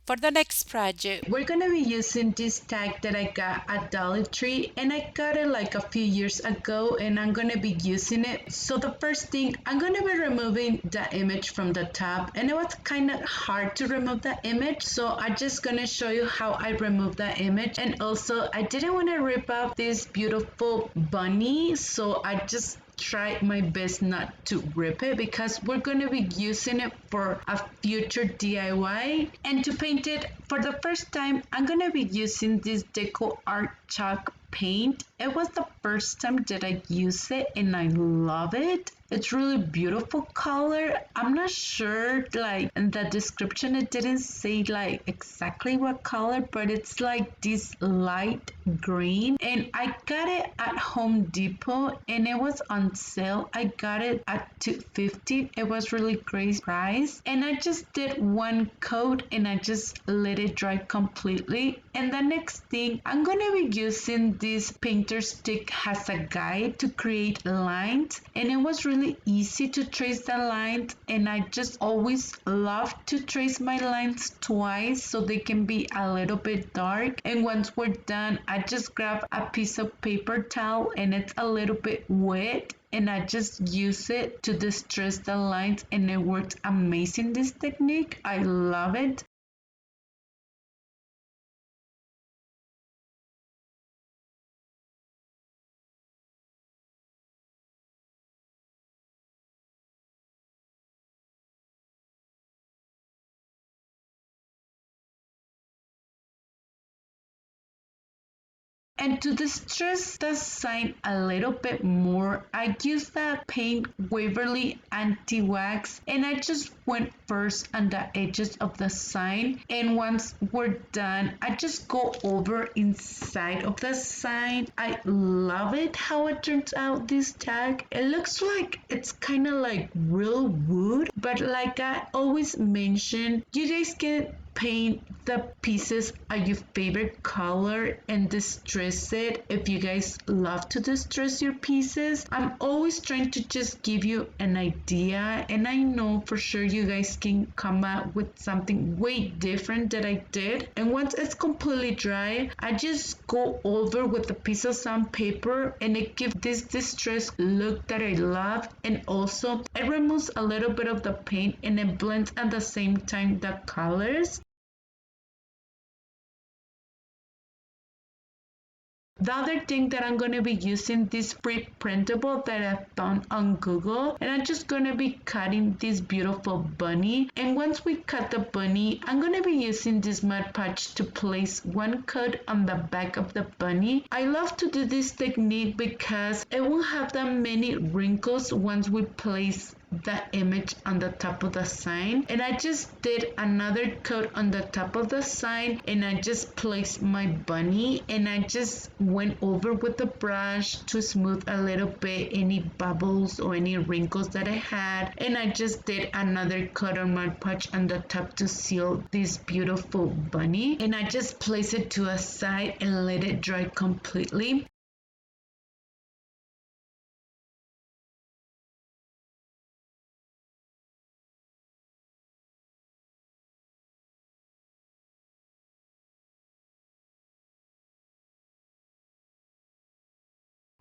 Speaker 2: For the next project,
Speaker 1: We're gonna be using this tag that I got at Dollar Tree, and I got it like a few years ago, and I'm gonna be using it. So the first thing, I'm gonna be removing the image from the top, and it was kind of hard to remove the image, so I'm just gonna show you how I remove the image. And also I didn't want to rip out this beautiful bunny, so I just try my best not to rip it, because we're going to be using it for a future DIY. And to paint it for the first time, I'm going to be using this Deco Art Chalk paint. It was the first time that I used it, and I love it. It's really beautiful color. I'm not sure, like in the description it didn't say like exactly what color, but it's like this light green, and I got it at Home Depot and it was on sale. I got it at $2.50. It was really great price, and I just did one coat and I just let it dry completely. And the next thing, I'm gonna be using this painter stick as a guide to create lines, and it was really easy to trace the lines, and I just always love to trace my lines twice so they can be a little bit dark. And once we're done, I just grab a piece of paper towel and it's a little bit wet, and I just use it to distress the lines, and it works amazing, this technique. I love it. And to distress the sign a little bit more, I used that paint Waverly anti-wax, and I just went first on the edges of the sign, and once we're done, I just go over inside of the sign. I love it how it turns out, this tag. It looks like it's kind of like real wood, but like I always mention, you guys can paint the pieces of your favorite color and distress it if you guys love to distress your pieces. I'm always trying to just give you an idea, and I know for sure you guys can come up with something way different that I did. And once it's completely dry, I just go over with a piece of sandpaper, and it gives this distressed look that I love. And also it removes a little bit of the paint, and it blends at the same time the colors. The other thing that I'm going to be using this free printable that I found on Google, and I'm just going to be cutting this beautiful bunny. And once we cut the bunny, I'm going to be using this Mod Podge to place one cut on the back of the bunny. I love to do this technique because it won't have that many wrinkles once we place the image on the top of the sign, and I just did another coat on the top of the sign, and I just placed my bunny, and I just went over with the brush to smooth a little bit any bubbles or any wrinkles that I had, and I just did another coat on my patch on the top to seal this beautiful bunny, and I just placed it to a side and let it dry completely.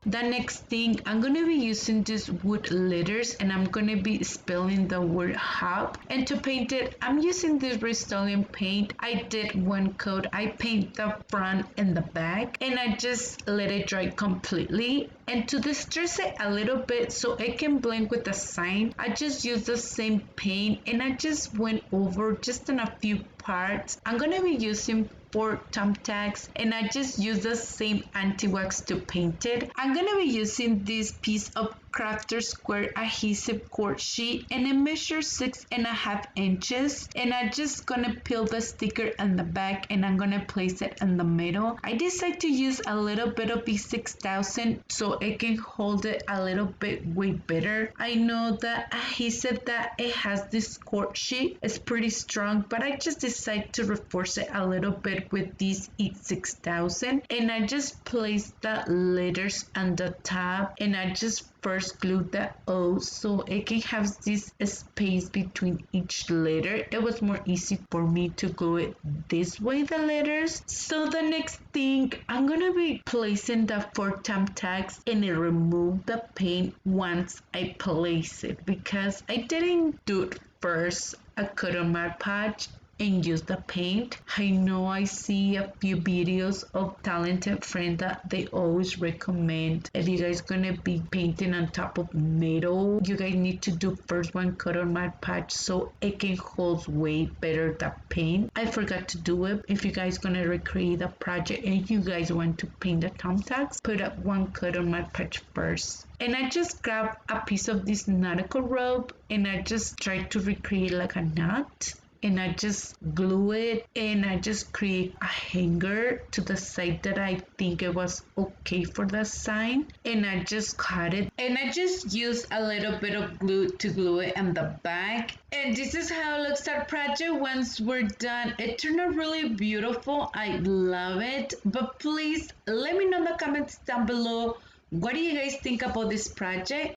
Speaker 1: The next thing, I'm going to be using these wood letters, and I'm going to be spelling the word hub. And to paint it, I'm using this Rust-Oleum paint. I did one coat. I paint the front and the back, and I just let it dry completely. And to distress it a little bit so it can blend with the sign, I just used the same paint, and I just went over just in a few parts. I'm going to be using 4 thumbtacks, and I just use the same anti-wax to paint it. I'm going to be using this piece of crafter square adhesive cord sheet, and it measures 6.5 inches, and I'm just gonna peel the sticker on the back, and I'm gonna place it in the middle. I decided to use a little bit of B6000 so it can hold it a little bit way better. I know that adhesive that it has this cord sheet is pretty strong, but I just decided to reinforce it a little bit with this E6000, and I just placed the letters on the top, and I just first glue the O so it can have this space between each letter. It was more easy for me to glue it this way, the letters. So the next thing, I'm gonna be placing the 4 thumbtacks, and I remove the paint once I place it because I didn't do it first. I cut on my patch and use the paint. I know I see a few videos of talented friends that they always recommend if you guys gonna be painting on top of metal, you guys need to do first one coat on my patch so it can hold way better the paint. I forgot to do it. If you guys gonna recreate the project and you guys want to paint the thumbtacks, put up one coat on my patch first. And I just grabbed a piece of this nautical rope, and I just tried to recreate like a knot, and I just glue it, and I just create a hanger to the side that I think it was okay for the sign, and I just cut it, and I just use a little bit of glue to glue it on the back. And this is how it looks our project once we're done. It turned out really beautiful. I love it. But please let me know in the comments down below, what do you guys think about this project?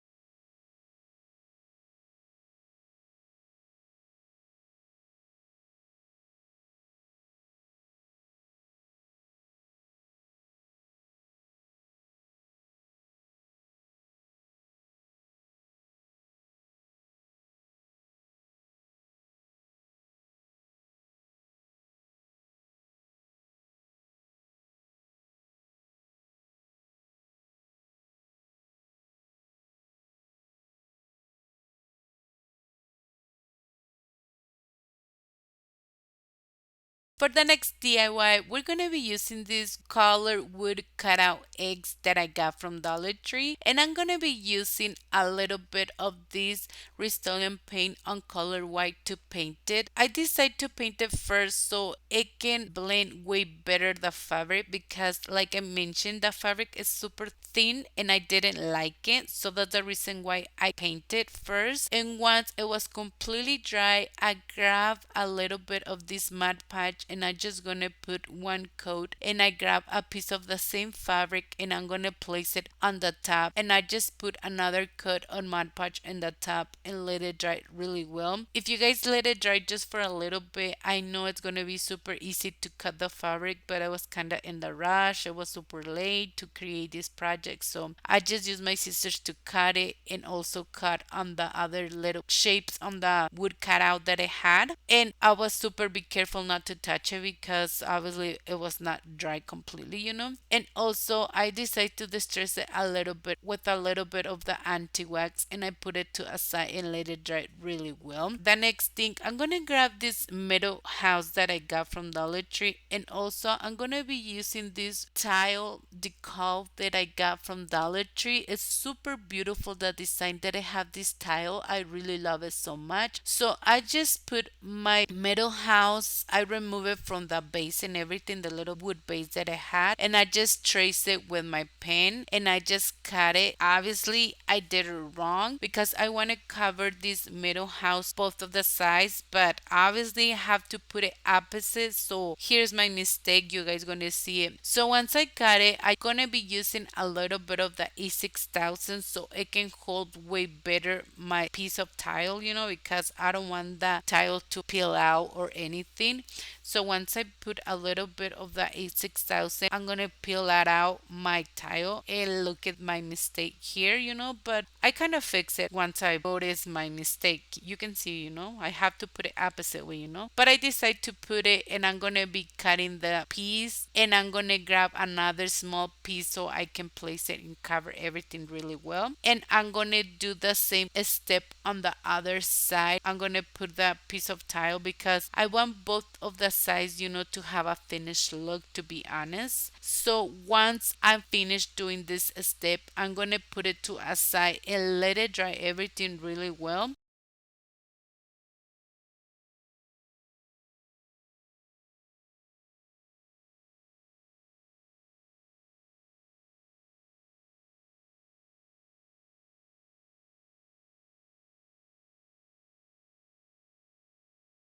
Speaker 2: For the next DIY, we're going to be using these colored wood cutout eggs that I got from Dollar Tree. And I'm going to be using a little bit of this Rust-Oleum paint on color white to paint it. I decided to paint it first so it can blend way better the fabric because, like I mentioned, the fabric is super thin and I didn't like it. So that's the reason why I painted first. And once it was completely dry, I grabbed a little bit of this Mod Podge, and I'm just gonna put one coat, and I grab a piece of the same fabric and I'm gonna place it on the top, and I just put another coat on Mod Podge in the top and let it dry really well. If you guys let it dry just for a little bit, I know it's gonna be super easy to cut the fabric, but I was kind of in the rush. It was super late to create this project, so I just used my scissors to cut it and also cut on the other little shapes on the wood cutout that I had, and I was super be careful not to touch catch it because obviously it was not dry completely, And also I decided to distress it a little bit with a little bit of the anti-wax, and I put it to a side and let it dry really well. The next thing, I'm gonna grab this middle house that I got from Dollar Tree, and also I'm gonna be using this tile decal that I got from Dollar Tree. It's super beautiful, the design that I have this tile. I really love it so much. So I just put my middle house, I remove it from the base and everything, the little wood base that I had, and I just trace it with my pen and I just cut it. Obviously I did it wrong because I want to cover this middle house both of the sides, but obviously I have to put it opposite. So here's my mistake, you guys gonna see it. So once I got it, I'm gonna be using a little bit of the E6000 so it can hold way better my piece of tile, because I don't want that tile to peel out or anything. So once I put a little bit of the A6000, I'm gonna peel that out my tile and look at my mistake here, but I kind of fix it once I notice my mistake. You can see, I have to put it opposite way, but I decide to put it, and I'm gonna be cutting the piece, and I'm gonna grab another small piece so I can place it and cover everything really well. And I'm gonna do the same step on the other side. I'm gonna put that piece of tile because I want both of the sides, to have a finished look, to be honest. So once I'm finished doing this step, I'm gonna put it to a side and let it dry everything really well.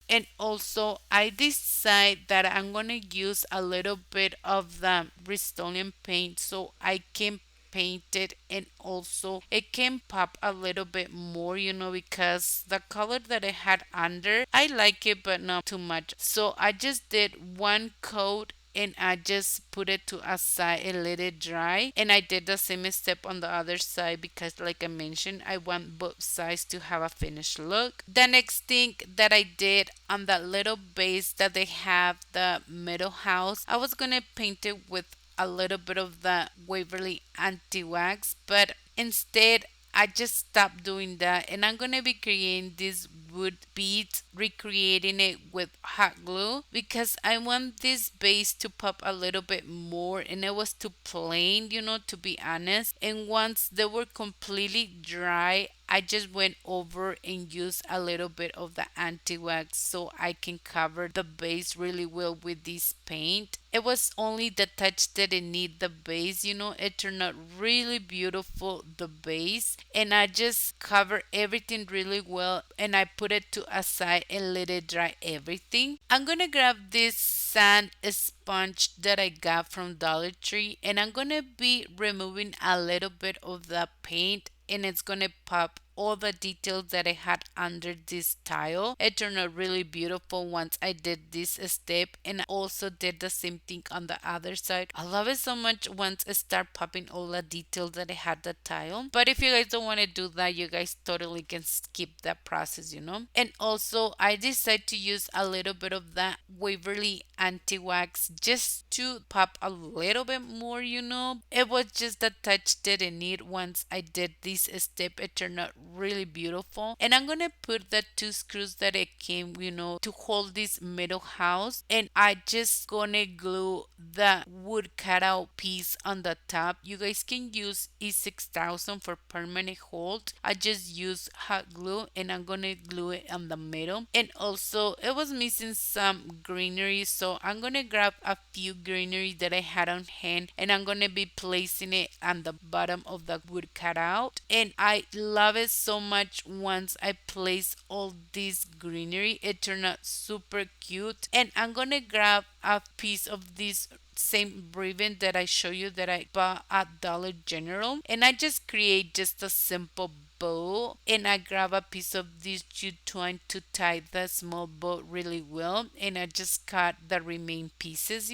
Speaker 2: And also I decide that I'm gonna use a little bit of the Rust-Oleum paint so I can paint it, and also it can pop a little bit more, because the color that I had under, I like it but not too much. So I just did one coat and I just put it to a side and let it dry. And I did the same step on the other side because, like I mentioned, I want both sides to have a finished look. The next thing that I did on that little base that they have, the middle house, I was gonna paint it with a little bit of the Waverly anti-wax, but instead I just stopped doing that, and I'm gonna be creating this wood beads, recreating it with hot glue because I want this base to pop a little bit more, and it was too plain, to be honest. And once they were completely dry, I just went over and used a little bit of the anti-wax so I can cover the base really well with this paint. It was only the touch that it need the base, it turned out really beautiful, the base, and I just cover everything really well, and I put it to a side and let it dry everything. I'm gonna grab this sand sponge that I got from Dollar Tree, and I'm gonna be removing a little bit of the paint, and it's gonna pop all the details that I had under this tile. It turned out really beautiful once I did this step, and I also did the same thing on the other side. I love it so much once I start popping all the details that I had the tile. But if you guys don't want to do that, you guys totally can skip that process, And also I decided to use a little bit of that Waverly anti-wax just to pop a little bit more, It was just the touch that I need once I did this step. It turned out really beautiful, and I'm gonna put the two screws that it came, to hold this middle house, and I just gonna glue the wood cutout piece on the top. You guys can use E6000 for permanent hold. I just use hot glue, and I'm gonna glue it on the middle. And also it was missing some greenery, so I'm gonna grab a few greenery that I had on hand, and I'm gonna be placing it on the bottom of the wood cutout. And I love it so much once I place all this greenery. It turned out super cute. And I'm gonna grab a piece of this same ribbon that I show you that I bought at Dollar General, and I just create just a simple bow, and I grab a piece of this jute twine to tie the small bow really well, and I just cut the remaining pieces,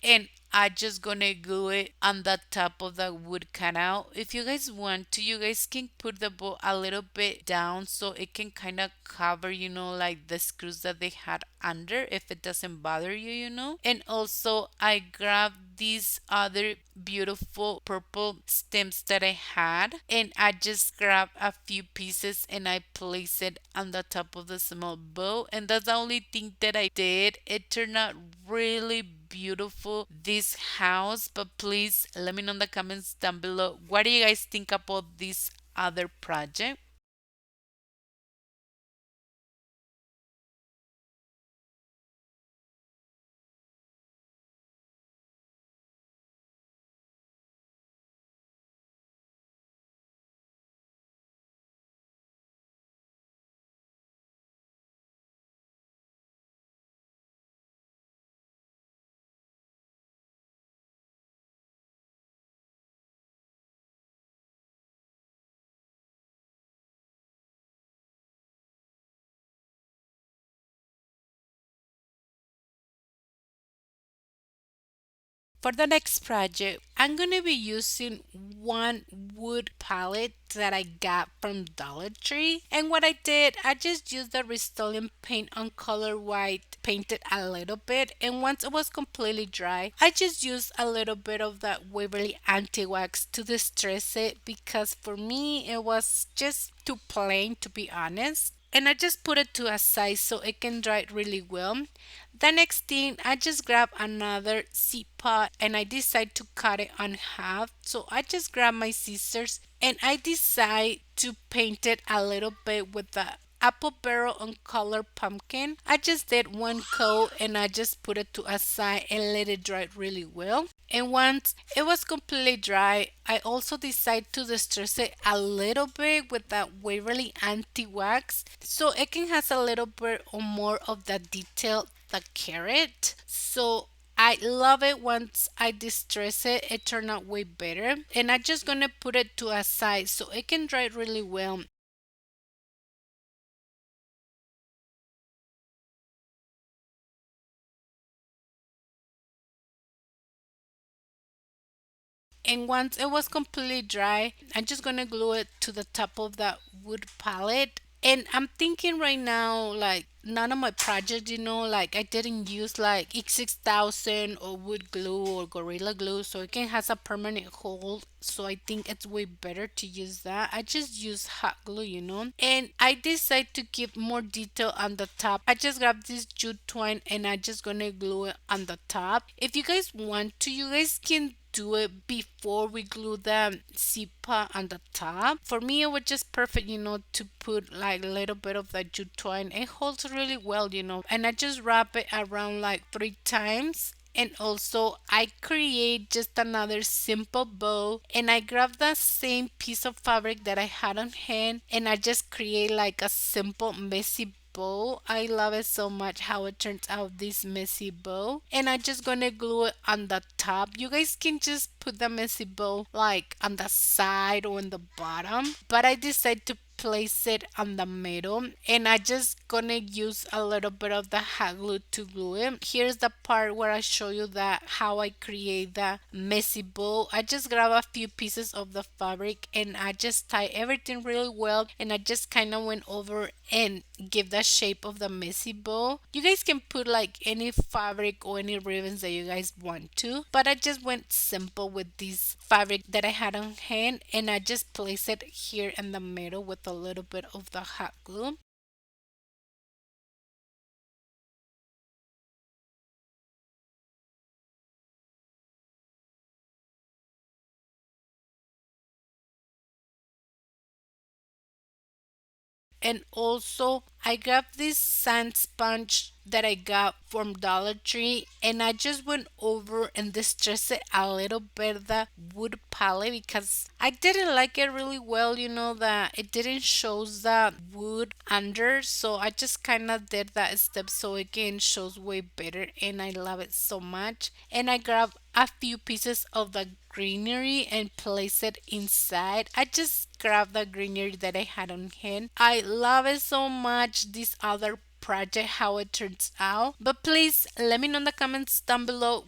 Speaker 2: and I just gonna glue it on the top of the wood cutout. If you guys want to, you guys can put the bow a little bit down so it can kind of cover, like the screws that they had under, if it doesn't bother you. And also I grabbed these other beautiful purple stems that I had, and I just grabbed a few pieces and I placed it on the top of the small bow, and that's the only thing that I did. It turned out really beautiful, this house. But please let me know in the comments down below, what do you guys think about this other project? For the next project, I'm going to be using one wood palette that I got from Dollar Tree. And what I did, I just used the Rust-Oleum paint on color white, painted a little bit. And once it was completely dry, I just used a little bit of that Waverly anti-wax to distress it, because for me, it was just too plain, to be honest. And I just put it to a side so it can dry really well. The next thing, I just grab another seed pot and I decide to cut it on half. So I just grab my scissors and I decide to paint it a little bit with the apple barrel on color pumpkin. I just did one coat and I just put it to a side and let it dry really well. And once it was completely dry, I also decided to distress it a little bit with that Waverly anti-wax so it can has a little bit or more of the detail, the carrot. So I love it. Once I distress it, it turned out way better. And I'm just gonna put it to a side so it can dry really well. And once it was completely dry, I'm just gonna glue it to the top of that wood palette. And I'm thinking right now, like, none of my projects, like I didn't use like X6000 or wood glue or Gorilla Glue, so it can has a permanent hold. So I think it's way better to use that. I just use hot glue. And I decide to give more detail on the top. I just grab this jute twine and I just gonna glue it on the top. If you guys want to, you guys can do it before we glue the zipper on the top. For me, it was just perfect, to put like a little bit of the jute twine. It holds really well, and I just wrap it around like 3 times. And also I create just another simple bow and I grab the same piece of fabric that I had on hand and I just create like a simple messy bow. I love it so much how it turns out, this messy bow. And I just gonna glue it on the top. You guys can just put the messy bow like on the side or in the bottom, but I decided to place it on the middle and I just gonna use a little bit of the hot glue to glue it. Here's the part where I show you that how I create the messy bow. I just grab a few pieces of the fabric and I just tie everything really well and I just kind of went over and give the shape of the messy bow. You guys can put like any fabric or any ribbons that you guys want to, but I just went simple with this fabric that I had on hand and I just place it here in the middle with a little bit of the hot glue. And also I grabbed this sand sponge that I got from Dollar Tree and I just went over and distressed it a little bit the wood palette because I didn't like it really well, that it didn't show the wood under, so I just kind of did that step so again shows way better and I love it so much. And I grabbed a few pieces of the greenery and place it inside. I just grabbed the greenery that I had on hand. I love it so much, this other project, how it turns out. But please let me know in the comments down below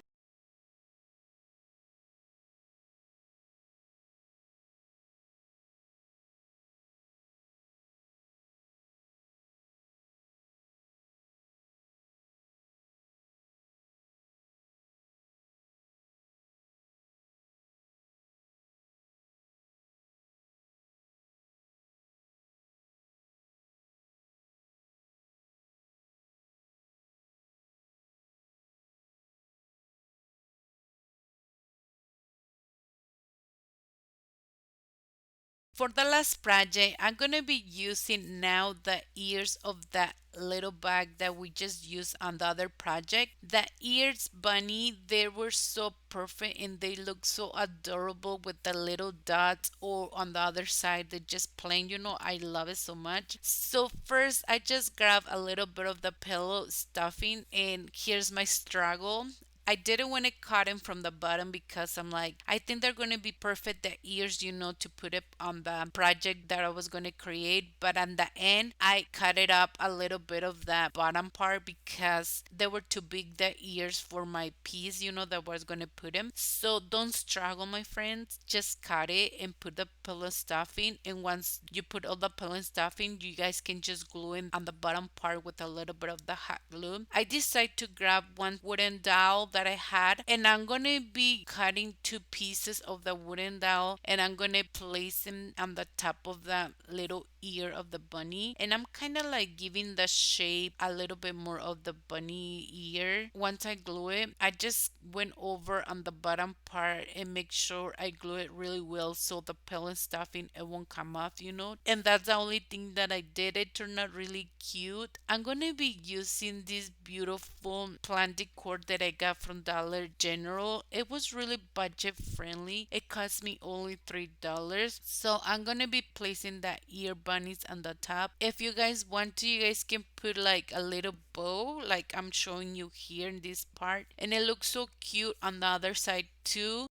Speaker 2: For the last project, I'm gonna be using now the ears of that little bag that we just used on the other project. The ears bunny, they were so perfect and they look so adorable with the little dots, or on the other side they're just plain. I love it so much. So first I just grab a little bit of the pillow stuffing, and here's my struggle. I didn't want to cut them from the bottom because I'm like, I think they're going to be perfect, the ears, to put it on the project that I was going to create. But on the end, I cut it up a little bit of the bottom part because they were too big, the ears, for my piece, that was going to put them. So don't struggle, my friends. Just cut it and put the pillow stuffing. And once you put all the pillow stuffing, you guys can just glue it on the bottom part with a little bit of the hot glue. I decided to grab one wooden dowel that I had, and I'm gonna be cutting two pieces of the wooden dowel, and I'm gonna place them on the top of the little ear of the bunny, and I'm kind of like giving the shape a little bit more of the bunny ear. Once I glue it, I just went over on the bottom part and make sure I glue it really well so the pillow stuffing, it won't come off. And that's the only thing that I did. It turned out really cute. I'm gonna be using this beautiful plant decor that I got from Dollar General. It was really budget friendly. It cost me only $3. So I'm gonna be placing the ear bunnies on the top. If you guys want to, you guys can put like a little bow, like I'm showing you here in this part, and it looks so cute on the other side too.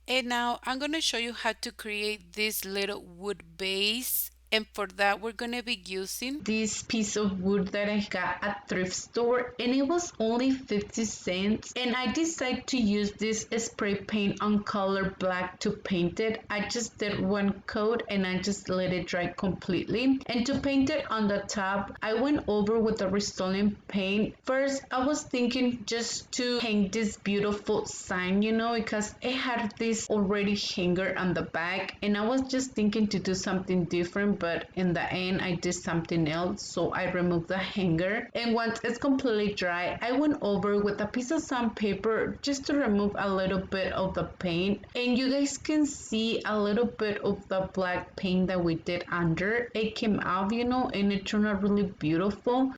Speaker 2: And now I'm going to show you how to create this little wood base. And for that, we're going to be using
Speaker 1: this piece of wood that I got at thrift store, and it was only 50 cents, and I decided to use this spray paint on color black to paint it. I just did one coat and I just let it dry completely, and to paint it on the top I went over with the Rust-Oleum paint. First I was thinking just to hang this beautiful sign, because it had this already hanger on the back, and I was just thinking to do something different, but in the end I did something else. So I removed the hanger, and once it's completely dry I went over with a piece of sandpaper just to remove a little bit of the paint, and you guys can see a little bit of the black paint that we did under. It came out, and it turned out really beautiful.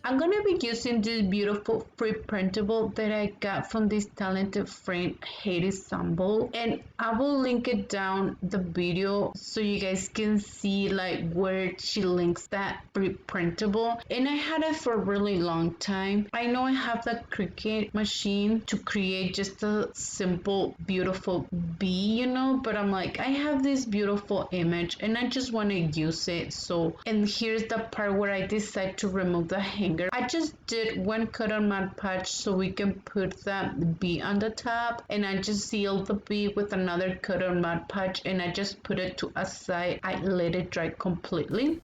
Speaker 1: I'm gonna be using this beautiful free printable that I got from this talented friend Haiti Sample, and I will link it down the video so you guys can see like where she links that free printable. And I had it for a really long time. I know I have the Cricut machine to create just a simple beautiful bee, but I'm like, I have this beautiful image and I just want to use it. So, and here's the part where I decide to remove the hanger. I just did one cut on Mod Podge so we can put the bee on the top, and I just sealed the bee with another cut on Mod Podge, and I just put it to a side. I let it dry completely.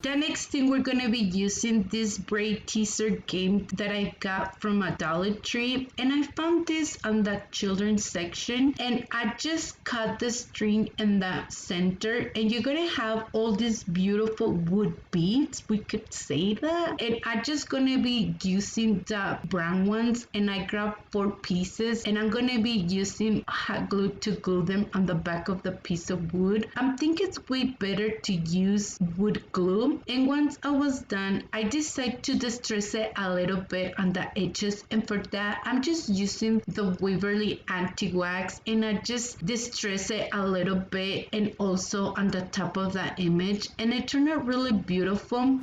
Speaker 1: The next thing, we're gonna be using this braid teaser game that I got from a Dollar Tree, and I found this on the children's section, and I just cut the string in the center, and you're gonna have all these beautiful wood beads, we could say that, and I'm just gonna be using the brown ones, and I grabbed 4 pieces, and I'm gonna be using hot glue to glue them on the back of the piece of wood. I think it's way better to use wood glue. And once I was done, I decided to distress it a little bit on the edges, and for that I'm just using the Waverly anti-wax, and I just distress it a little bit and also on the top of the image, and it turned out really beautiful.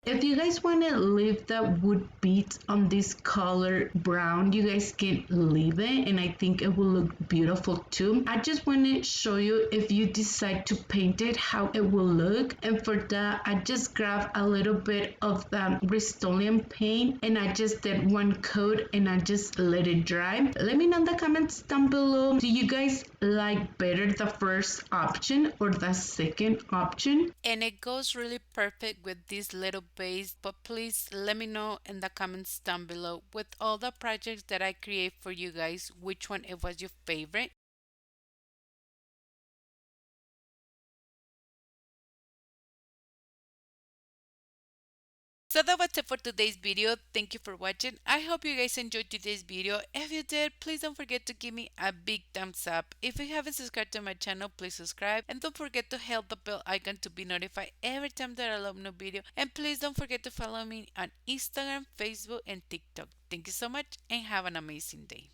Speaker 1: If you guys want to leave the wood beads on this color brown, you guys can leave it and I think it will look beautiful too. I just want to show you if you decide to paint it, how it will look. And for that, I just grabbed a little bit of the Rust-Oleum paint and I just did one coat and I just let it dry. Let me know in the comments down below, do you guys like better the first option or the second option?
Speaker 2: And it goes really perfect with this little base, but please let me know in the comments down below with all the projects that I create for you guys, which one it was your favorite. So that was it for today's video. Thank you for watching. I hope you guys enjoyed today's video. If you did, please don't forget to give me a big thumbs up. If you haven't subscribed to my channel, please subscribe. And don't forget to hit the bell icon to be notified every time that I upload a new video. And please don't forget to follow me on Instagram, Facebook, and TikTok. Thank you so much and have an amazing day.